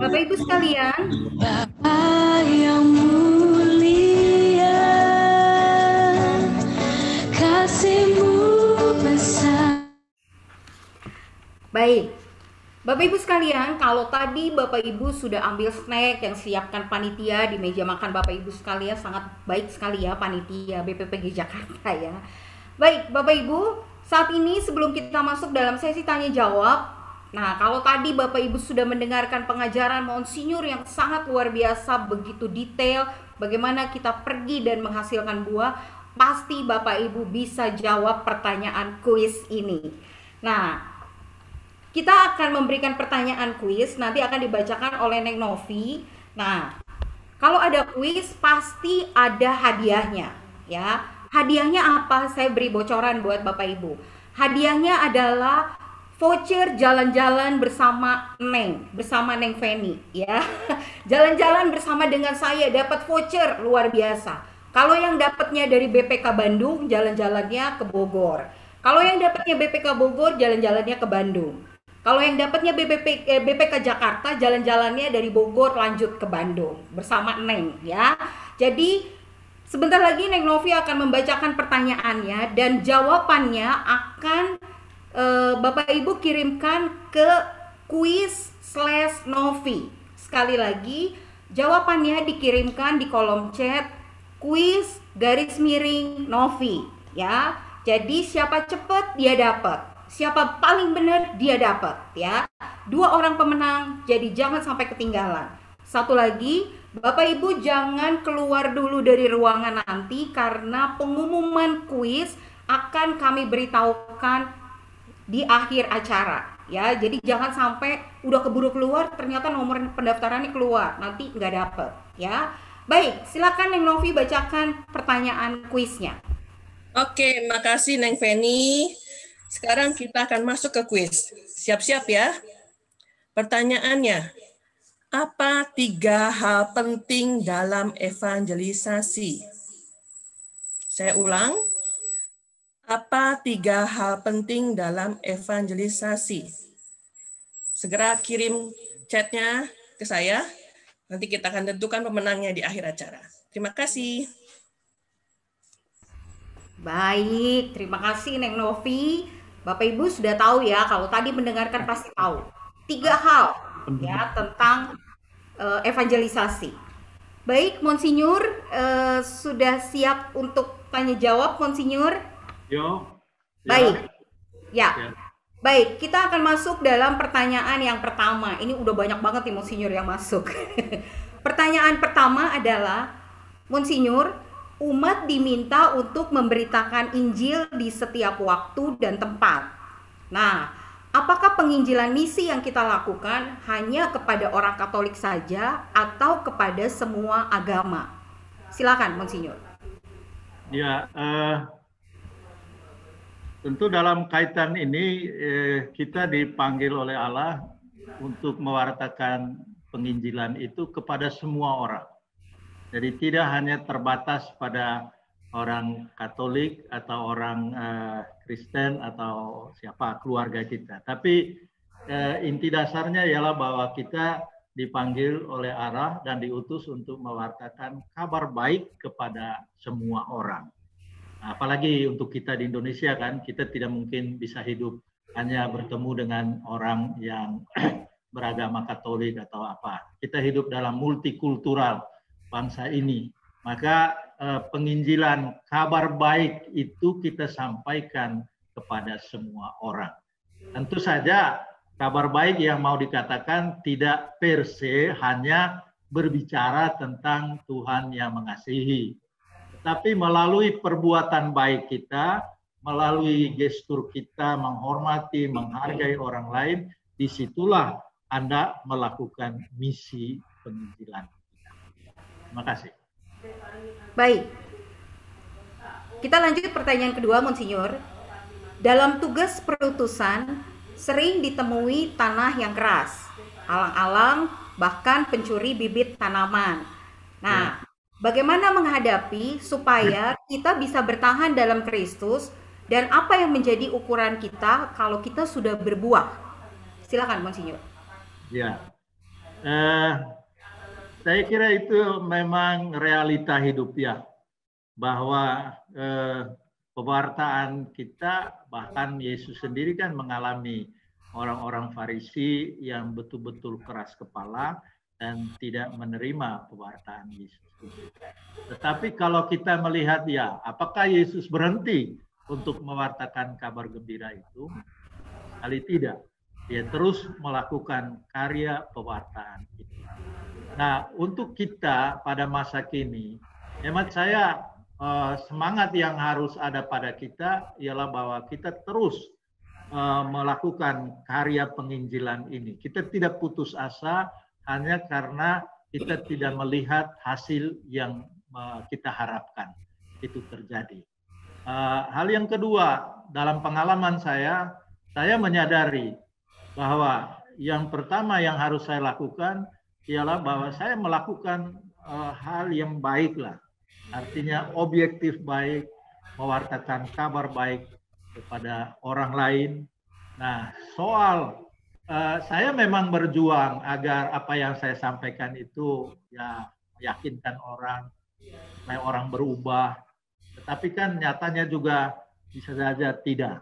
Bapak Ibu sekalian, Bapa yang mulia, kasih-Mu besar. baik. Bapak Ibu sekalian, kalau tadi Bapak Ibu sudah ambil snack yang siapkan panitia di meja makan Bapak Ibu sekalian, sangat baik sekali ya panitia BPPG Jakarta ya. Baik, Bapak Ibu, saat ini sebelum kita masuk dalam sesi tanya jawab, nah kalau tadi Bapak Ibu sudah mendengarkan pengajaran Monsinyur yang sangat luar biasa, begitu detail, bagaimana kita pergi dan menghasilkan buah, pasti Bapak Ibu bisa jawab pertanyaan kuis ini. Nah, kita akan memberikan pertanyaan kuis, nanti akan dibacakan oleh Neng Novi. Nah, kalau ada kuis pasti ada hadiahnya ya. Hadiahnya apa? Saya beri bocoran buat Bapak Ibu. Hadiahnya adalah voucher jalan-jalan bersama Neng Feni ya. Jalan-jalan bersama dengan saya dapat voucher luar biasa. Kalau yang dapatnya dari BPK Bandung, jalan-jalannya ke Bogor. Kalau yang dapatnya BPK Bogor, jalan-jalannya ke Bandung. Kalau yang dapatnya BPK Jakarta, jalan-jalannya dari Bogor lanjut ke Bandung bersama Neng ya. Jadi sebentar lagi Neng Novi akan membacakan pertanyaannya dan jawabannya akan Bapak Ibu kirimkan ke quiz/Novi. Sekali lagi, jawabannya dikirimkan di kolom chat quiz_Novi ya. Jadi siapa cepat dia dapat. Siapa paling benar dia dapat ya. 2 orang pemenang, jadi jangan sampai ketinggalan. Satu lagi, Bapak Ibu jangan keluar dulu dari ruangan nanti karena pengumuman kuis akan kami beritahukan di akhir acara ya. Jadi jangan sampai udah keburu keluar ternyata nomor pendaftarannya keluar, nanti nggak dapet ya. Baik, silakan Neng Novi bacakan pertanyaan kuisnya. Oke, makasih Neng Feni. Sekarang kita akan masuk ke kuis. Siap-siap ya. Pertanyaannya, apa 3 hal penting dalam evangelisasi? Saya ulang. Apa 3 hal penting dalam evangelisasi? Segera kirim chatnya ke saya. Nanti kita akan tentukan pemenangnya di akhir acara. Terima kasih. Baik, terima kasih Neng Novi. Bapak Ibu sudah tahu ya, kalau tadi mendengarkan pasti tahu 3 hal ya tentang evangelisasi. Baik, Monsinyur sudah siap untuk tanya jawab, Monsinyur? Yo. Baik. Ya. Baik, kita akan masuk dalam pertanyaan yang pertama. Ini udah banyak banget nih Monsinyur yang masuk. Pertanyaan pertama adalah, Monsinyur, umat diminta untuk memberitakan Injil di setiap waktu dan tempat. Nah, apakah penginjilan misi yang kita lakukan hanya kepada orang Katolik saja atau kepada semua agama? Silakan, Monsinyur. Ya, tentu dalam kaitan ini kita dipanggil oleh Allah untuk mewartakan penginjilan itu kepada semua orang. Jadi tidak hanya terbatas pada orang Katolik atau orang Kristen atau siapa keluarga kita. Tapi inti dasarnya ialah bahwa kita dipanggil oleh Allah dan diutus untuk mewartakan kabar baik kepada semua orang. Apalagi untuk kita di Indonesia kan, kita tidak mungkin bisa hidup hanya bertemu dengan orang yang beragama Katolik atau apa. Kita hidup dalam multikultural bangsa ini. Maka penginjilan kabar baik itu kita sampaikan kepada semua orang. Tentu saja kabar baik yang mau dikatakan tidak per se hanya berbicara tentang Tuhan yang mengasihi. Tetapi melalui perbuatan baik kita, melalui gestur kita menghormati, menghargai orang lain, disitulah Anda melakukan misi penginjilan kita. Terima kasih. Baik. Kita lanjut pertanyaan kedua, Monsinyur. Dalam tugas perutusan, sering ditemui tanah yang keras, alang-alang, bahkan pencuri bibit tanaman. Nah, bagaimana menghadapi supaya kita bisa bertahan dalam Kristus dan apa yang menjadi ukuran kita kalau kita sudah berbuah? Silakan, Monsinyur. Ya, saya kira itu memang realita hidup ya, bahwa pewartaan kita, bahkan Yesus sendiri kan mengalami orang-orang Farisi yang betul-betul keras kepala dan tidak menerima pewartaan Yesus. Tetapi kalau kita melihat ya, apakah Yesus berhenti untuk mewartakan kabar gembira itu? Kali tidak. Dia terus melakukan karya pewartaan itu. Nah, untuk kita pada masa kini, hemat saya semangat yang harus ada pada kita ialah bahwa kita terus melakukan karya penginjilan ini. Kita tidak putus asa hanya karena kita tidak melihat hasil yang kita harapkan itu terjadi. Hal yang kedua, dalam pengalaman saya menyadari bahwa yang pertama yang harus saya lakukan ialah bahwa saya melakukan hal yang baiklah. Artinya objektif baik, mewartakan kabar baik kepada orang lain. Nah, soal saya memang berjuang agar apa yang saya sampaikan itu ya meyakinkan orang, supaya orang berubah. Tetapi kan nyatanya juga bisa saja tidak.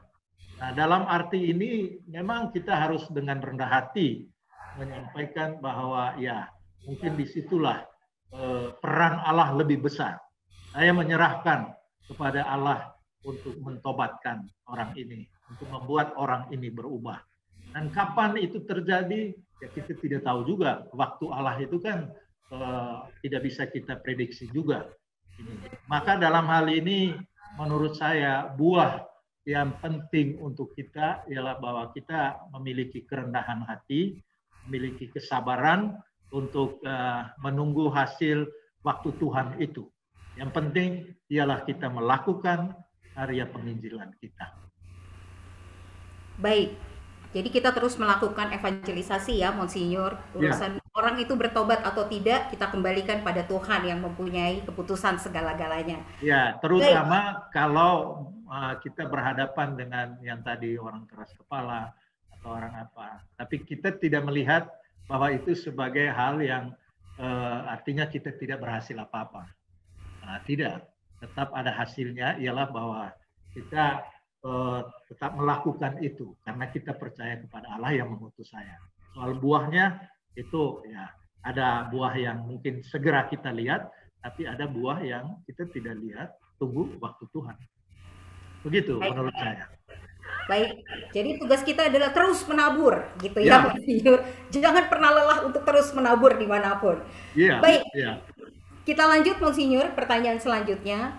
Nah, dalam arti ini memang kita harus dengan rendah hati menyampaikan bahwa ya mungkin disitulah peran Allah lebih besar. Saya menyerahkan kepada Allah untuk mentobatkan orang ini, untuk membuat orang ini berubah. Dan kapan itu terjadi, ya kita tidak tahu juga. Waktu Allah itu kan tidak bisa kita prediksi juga. Maka dalam hal ini, menurut saya, buah yang penting untuk kita ialah bahwa kita memiliki kerendahan hati, memiliki kesabaran untuk menunggu hasil waktu Tuhan itu. Yang penting ialah kita melakukan karya penginjilan kita. Baik, jadi kita terus melakukan evangelisasi ya, Monsinyur. Urusan orang itu bertobat atau tidak, kita kembalikan pada Tuhan yang mempunyai keputusan segala-galanya. Ya, terutama kalau kita berhadapan dengan yang tadi orang keras kepala atau orang apa. Tapi kita tidak melihat bahwa itu sebagai hal yang artinya kita tidak berhasil apa-apa. Nah, tidak. Tetap ada hasilnya, ialah bahwa kita tetap melakukan itu karena kita percaya kepada Allah yang mengutus saya. Soal buahnya itu ya ada buah yang mungkin segera kita lihat, tapi ada buah yang kita tidak lihat, tunggu waktu Tuhan. Begitu menurut saya. Baik, jadi tugas kita adalah terus menabur, gitu ya, Monsinyur. Jangan pernah lelah untuk terus menabur dimanapun. Baik, kita lanjut, Monsinyur. Pertanyaan selanjutnya,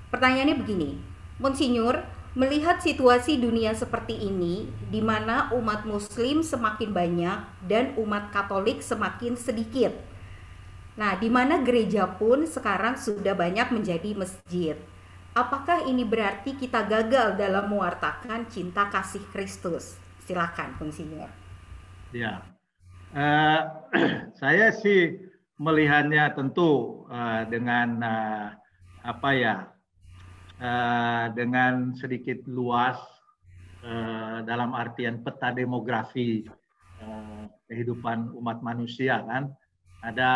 pertanyaannya begini, Monsinyur, melihat situasi dunia seperti ini, di mana umat Muslim semakin banyak dan umat Katolik semakin sedikit. Nah, di mana gereja pun sekarang sudah banyak menjadi masjid. Apakah ini berarti kita gagal dalam mewartakan cinta kasih Kristus? Silakan, Monsinyur. Ya, Eh, saya sih melihatnya tentu dengan apa ya, dengan sedikit luas dalam artian peta demografi kehidupan umat manusia kan. Ada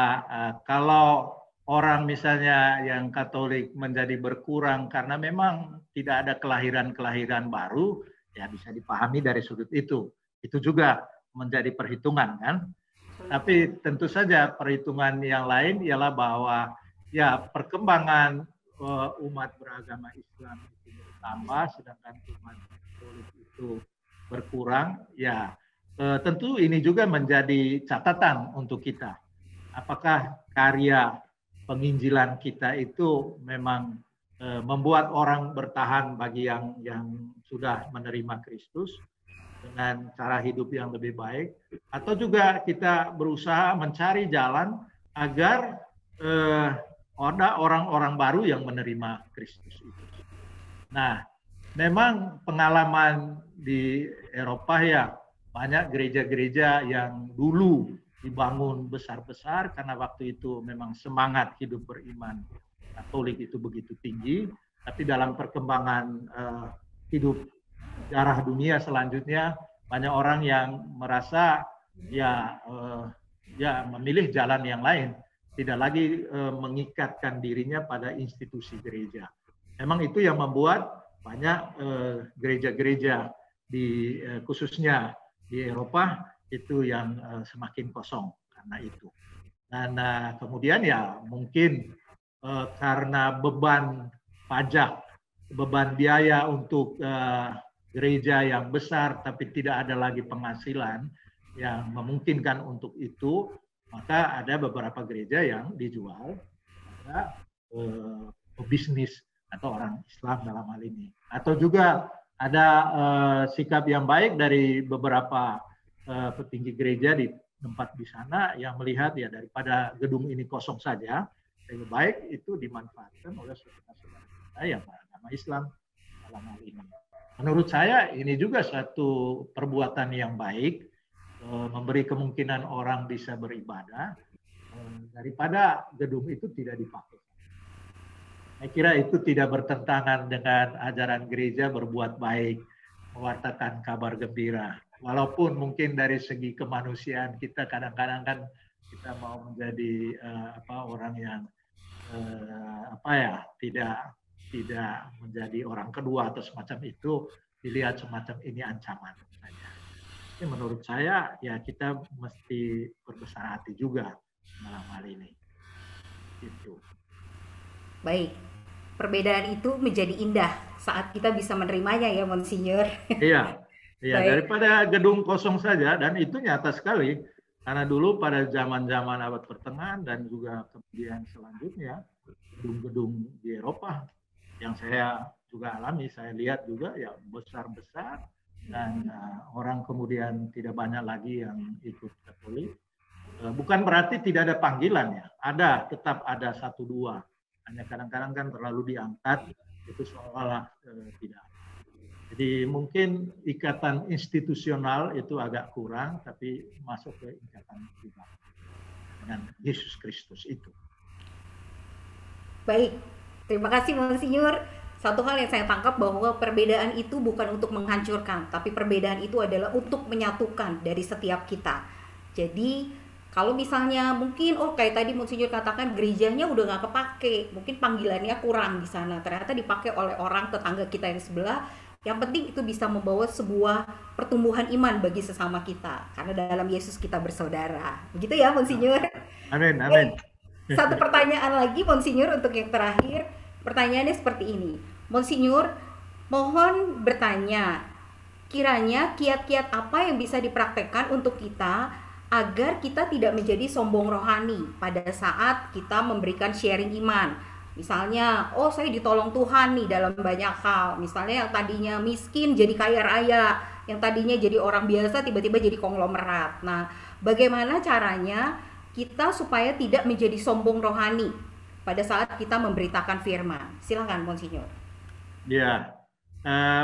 kalau orang misalnya yang Katolik menjadi berkurang karena memang tidak ada kelahiran-kelahiran baru, ya bisa dipahami dari sudut itu. Itu juga menjadi perhitungan kan. Tapi tentu saja perhitungan yang lain ialah bahwa ya perkembangan umat beragama Islam itu bertambah sedangkan umat Katolik itu berkurang, ya tentu ini juga menjadi catatan untuk kita. Apakah karya penginjilan kita itu memang membuat orang bertahan bagi yang sudah menerima Kristus dengan cara hidup yang lebih baik, atau juga kita berusaha mencari jalan agar ada orang-orang baru yang menerima Kristus itu. Nah, memang pengalaman di Eropa ya, banyak gereja-gereja yang dulu dibangun besar-besar karena waktu itu memang semangat hidup beriman Katolik itu begitu tinggi, tapi dalam perkembangan hidup sejarah dunia selanjutnya banyak orang yang merasa ya memilih jalan yang lain, tidak lagi mengikatkan dirinya pada institusi gereja. Memang itu yang membuat banyak gereja-gereja di khususnya di Eropa itu yang semakin kosong karena itu. Dan kemudian ya mungkin karena beban pajak, beban biaya untuk gereja yang besar tapi tidak ada lagi penghasilan yang memungkinkan untuk itu, maka ada beberapa gereja yang dijual pada pebisnis atau orang Islam dalam hal ini. Atau juga ada sikap yang baik dari beberapa petinggi gereja di tempat di sana yang melihat ya daripada gedung ini kosong saja, lebih baik itu dimanfaatkan oleh saudara-saudara kita yang beragama Islam dalam hal ini. Menurut saya ini juga suatu perbuatan yang baik, memberi kemungkinan orang bisa beribadah daripada gedung itu tidak dipakai. Saya kira itu tidak bertentangan dengan ajaran gereja berbuat baik, mewartakan kabar gembira. Walaupun mungkin dari segi kemanusiaan kita kadang-kadang kan kita mau menjadi orang yang tidak menjadi orang kedua atau semacam itu, dilihat semacam ini ancaman saja. Jadi menurut saya ya kita mesti berbesar hati juga dalam hal ini. Itu. Baik, perbedaan itu menjadi indah saat kita bisa menerimanya ya Monsinyur. Iya, daripada gedung kosong saja, dan itu nyata sekali karena dulu pada zaman-zaman abad pertengahan dan juga kemudian selanjutnya gedung-gedung di Eropa yang saya juga alami, saya lihat juga ya besar-besar dan orang kemudian tidak banyak lagi yang ikut Katolik. Bukan berarti tidak ada panggilannya, tetap ada satu dua. Hanya kadang-kadang kan terlalu diangkat, itu seolah-olah tidak. Jadi mungkin ikatan institusional itu agak kurang, tapi masuk ke ikatan pribadi dengan Yesus Kristus itu. Baik, terima kasih Monsinyur. Satu hal yang saya tangkap bahwa perbedaan itu bukan untuk menghancurkan, tapi perbedaan itu adalah untuk menyatukan dari setiap kita. Jadi kalau misalnya mungkin kayak tadi Monsinyur katakan gerejanya udah nggak kepake, mungkin panggilannya kurang di sana, ternyata dipakai oleh orang tetangga kita yang sebelah. Yang penting itu bisa membawa sebuah pertumbuhan iman bagi sesama kita, karena dalam Yesus kita bersaudara. Begitu ya Monsinyur. Amin, amin. Satu pertanyaan lagi Monsinyur untuk yang terakhir. Pertanyaannya seperti ini. Monsinyur, mohon bertanya, kiranya kiat-kiat apa yang bisa dipraktekkan untuk kita agar kita tidak menjadi sombong rohani pada saat kita memberikan sharing iman. Misalnya, saya ditolong Tuhan nih dalam banyak hal. Misalnya yang tadinya miskin jadi kaya raya, yang tadinya jadi orang biasa tiba-tiba jadi konglomerat. Nah, bagaimana caranya kita supaya tidak menjadi sombong rohani pada saat kita memberitakan firman? Silakan Monsinyur. Ya,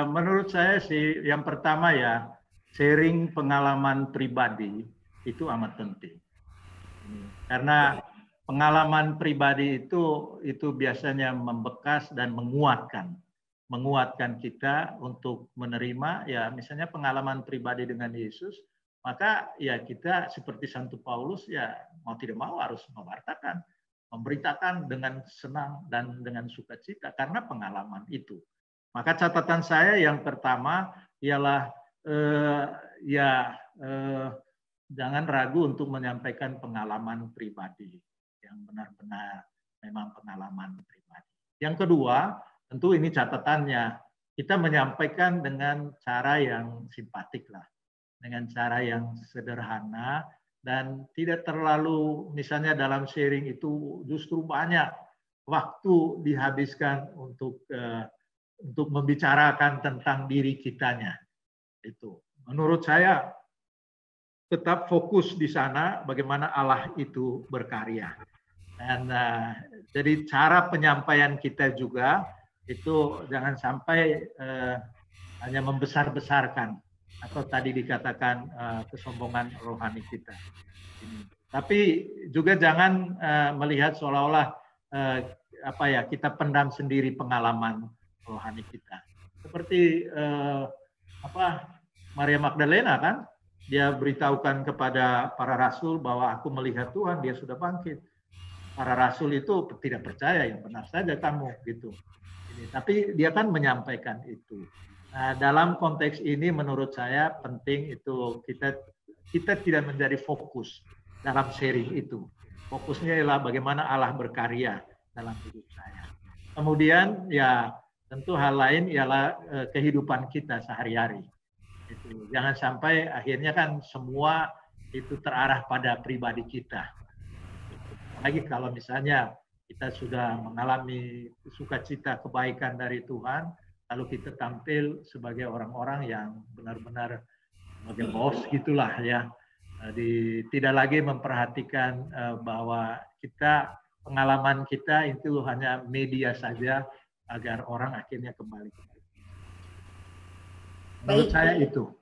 menurut saya sih yang pertama ya, sharing pengalaman pribadi itu amat penting. Karena pengalaman pribadi itu biasanya membekas dan menguatkan kita untuk menerima, ya misalnya pengalaman pribadi dengan Yesus, maka ya kita seperti Santo Paulus ya mau tidak mau harus mewartakan, memberitakan dengan senang dan dengan sukacita karena pengalaman itu. Maka catatan saya yang pertama ialah jangan ragu untuk menyampaikan pengalaman pribadi yang benar-benar memang pengalaman pribadi. Yang kedua, tentu ini catatannya, kita menyampaikan dengan cara yang simpatik lah, dengan cara yang sederhana dan tidak terlalu, misalnya dalam sharing itu justru banyak waktu dihabiskan untuk membicarakan tentang diri kitanya. Itu menurut saya tetap fokus di sana bagaimana Allah itu berkarya. Dan jadi cara penyampaian kita juga itu jangan sampai hanya membesar-besarkan atau tadi dikatakan kesombongan rohani kita. Tapi juga jangan melihat seolah-olah kita pendam sendiri pengalaman rohani kita. Seperti Maria Magdalena kan, dia beritahukan kepada para rasul bahwa aku melihat Tuhan, dia sudah bangkit. Para rasul itu tidak percaya, yang benar saja kamu gitu. Tapi dia kan menyampaikan itu. Nah, dalam konteks ini menurut saya penting itu kita tidak menjadi fokus dalam sharing itu. Fokusnya adalah bagaimana Allah berkarya dalam hidup saya. Kemudian ya tentu hal lain ialah kehidupan kita sehari-hari. Itu. Jangan sampai akhirnya kan semua itu terarah pada pribadi kita. Lagi kalau misalnya kita sudah mengalami sukacita kebaikan dari Tuhan, lalu kita tampil sebagai orang-orang yang benar-benar sebagai bos gitulah ya. Tidak lagi memperhatikan bahwa pengalaman kita itu hanya media saja agar orang akhirnya kembali. Menurut saya itu.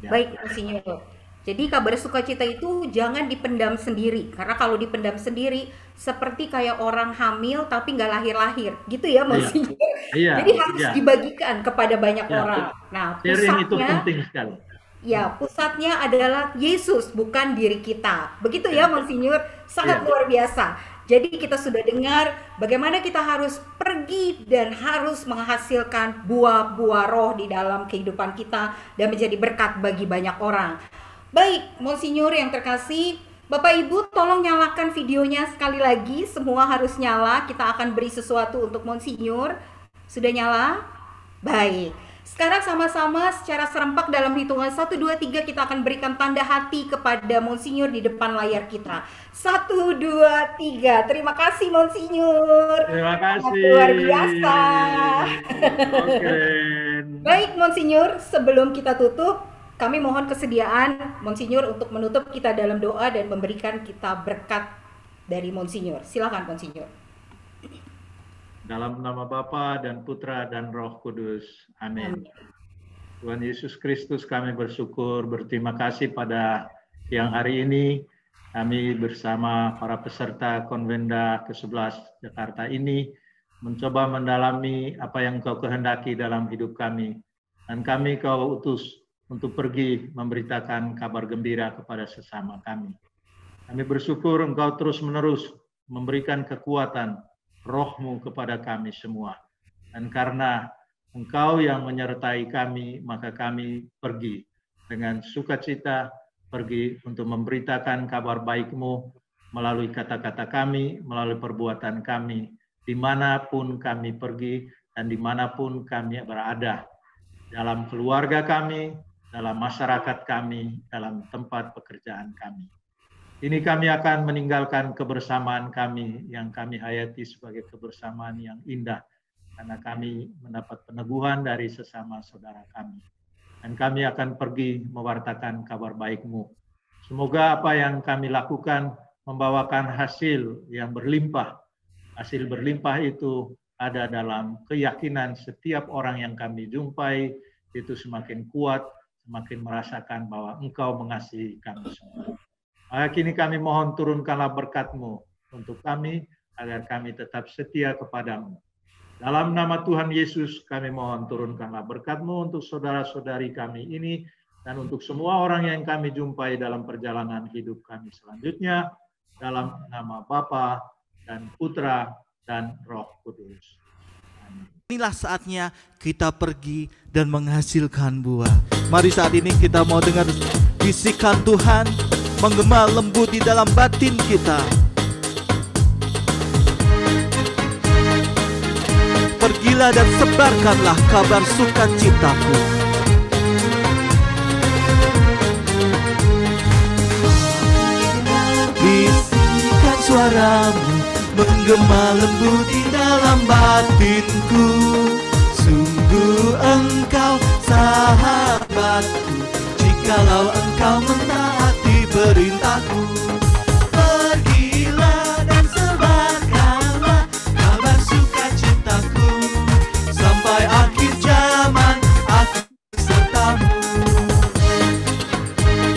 Ya. Baik, Monsinyur. Jadi kabar sukacita itu jangan dipendam sendiri. Karena kalau dipendam sendiri, seperti kayak orang hamil tapi nggak lahir-lahir. Gitu ya, Monsinyur. Iya. Jadi harus dibagikan kepada banyak orang. Nah, sharing itu penting sekali. Ya, pusatnya adalah Yesus, bukan diri kita. Begitu ya, Monsinyur. Sangat luar biasa. Jadi kita sudah dengar bagaimana kita harus pergi dan harus menghasilkan buah-buah roh di dalam kehidupan kita dan menjadi berkat bagi banyak orang. Baik, Monsinyur yang terkasih, Bapak Ibu tolong nyalakan videonya sekali lagi. Semua harus nyala, kita akan beri sesuatu untuk Monsinyur. Sudah nyala? Baik. Sekarang sama-sama secara serempak dalam hitungan 1, 2, 3 kita akan berikan tanda hati kepada Monsinyur di depan layar kita. 1, 2, 3. Terima kasih Monsinyur. Terima kasih. Luar biasa. Oke. Baik Monsinyur, sebelum kita tutup, kami mohon kesediaan Monsinyur untuk menutup kita dalam doa dan memberikan kita berkat dari Monsinyur. Silakan Monsinyur. Dalam nama Bapa dan Putra dan Roh Kudus. Amin. Tuhan Yesus Kristus, kami bersyukur, berterima kasih pada siang hari ini. Kami bersama para peserta Konvenda ke-11 Jakarta ini mencoba mendalami apa yang Kau kehendaki dalam hidup kami. Dan kami Kau utus untuk pergi memberitakan kabar gembira kepada sesama kami. Kami bersyukur Engkau terus-menerus memberikan kekuatan Roh-Mu kepada kami semua. Dan karena Engkau yang menyertai kami, maka kami pergi dengan sukacita, pergi untuk memberitakan kabar baik-Mu melalui kata-kata kami, melalui perbuatan kami, dimanapun kami pergi dan dimanapun kami berada. Dalam keluarga kami, dalam masyarakat kami, dalam tempat pekerjaan kami. Ini kami akan meninggalkan kebersamaan kami yang kami hayati sebagai kebersamaan yang indah karena kami mendapat peneguhan dari sesama saudara kami. Dan kami akan pergi mewartakan kabar baik-Mu. Semoga apa yang kami lakukan membawakan hasil yang berlimpah. Hasil berlimpah itu ada dalam keyakinan setiap orang yang kami jumpai itu semakin kuat, semakin merasakan bahwa Engkau mengasihi kami semua. Maka kini kami mohon turunkanlah berkat-Mu untuk kami, agar kami tetap setia kepadamu. Dalam nama Tuhan Yesus kami mohon turunkanlah berkat-Mu untuk saudara-saudari kami ini, dan untuk semua orang yang kami jumpai dalam perjalanan hidup kami selanjutnya, dalam nama Bapa dan Putra dan Roh Kudus. Amin. Inilah saatnya kita pergi dan menghasilkan buah. Mari saat ini kita mau dengar bisikan Tuhan menggema lembut di dalam batin kita. Pergilah dan sebarkanlah kabar sukacitaku. Bisikan suaramu menggema lembut di dalam batinku. Sungguh engkau sahabatku, jikalau engkau mentaati perintahku. Pergilah dan sebarkanlah kabar sukacitaku, sampai akhir zaman aku sertamu.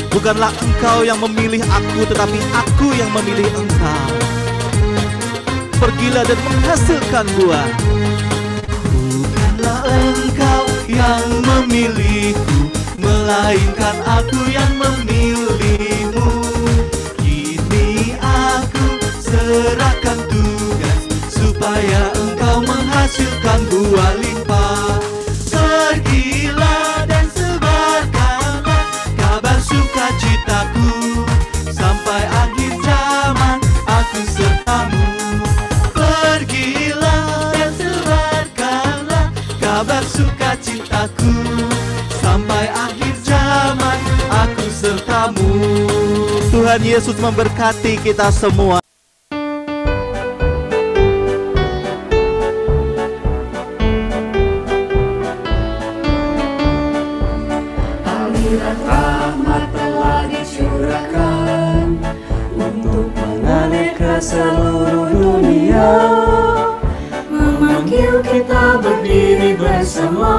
Bukanlah engkau yang memilih aku, tetapi aku yang memilih engkau. Pergilah dan menghasilkan buah. Bukanlah engkau yang memilihku, melainkan aku yang memilihmu. Kini aku serahkan tugas, supaya engkau menghasilkan buah limpah. Pergilah dan sebarkanlah kabar sukacitaku, sampai akhir zaman aku sertamu. Pergilah dan sebarkanlah kabar sukacitaku, sampai akhir zaman aku sertamu. Tuhan Yesus memberkati kita semua. Aliran rahmat telah dicurahkan untuk mengalir ke seluruh dunia, memanggil kita berdiri bersama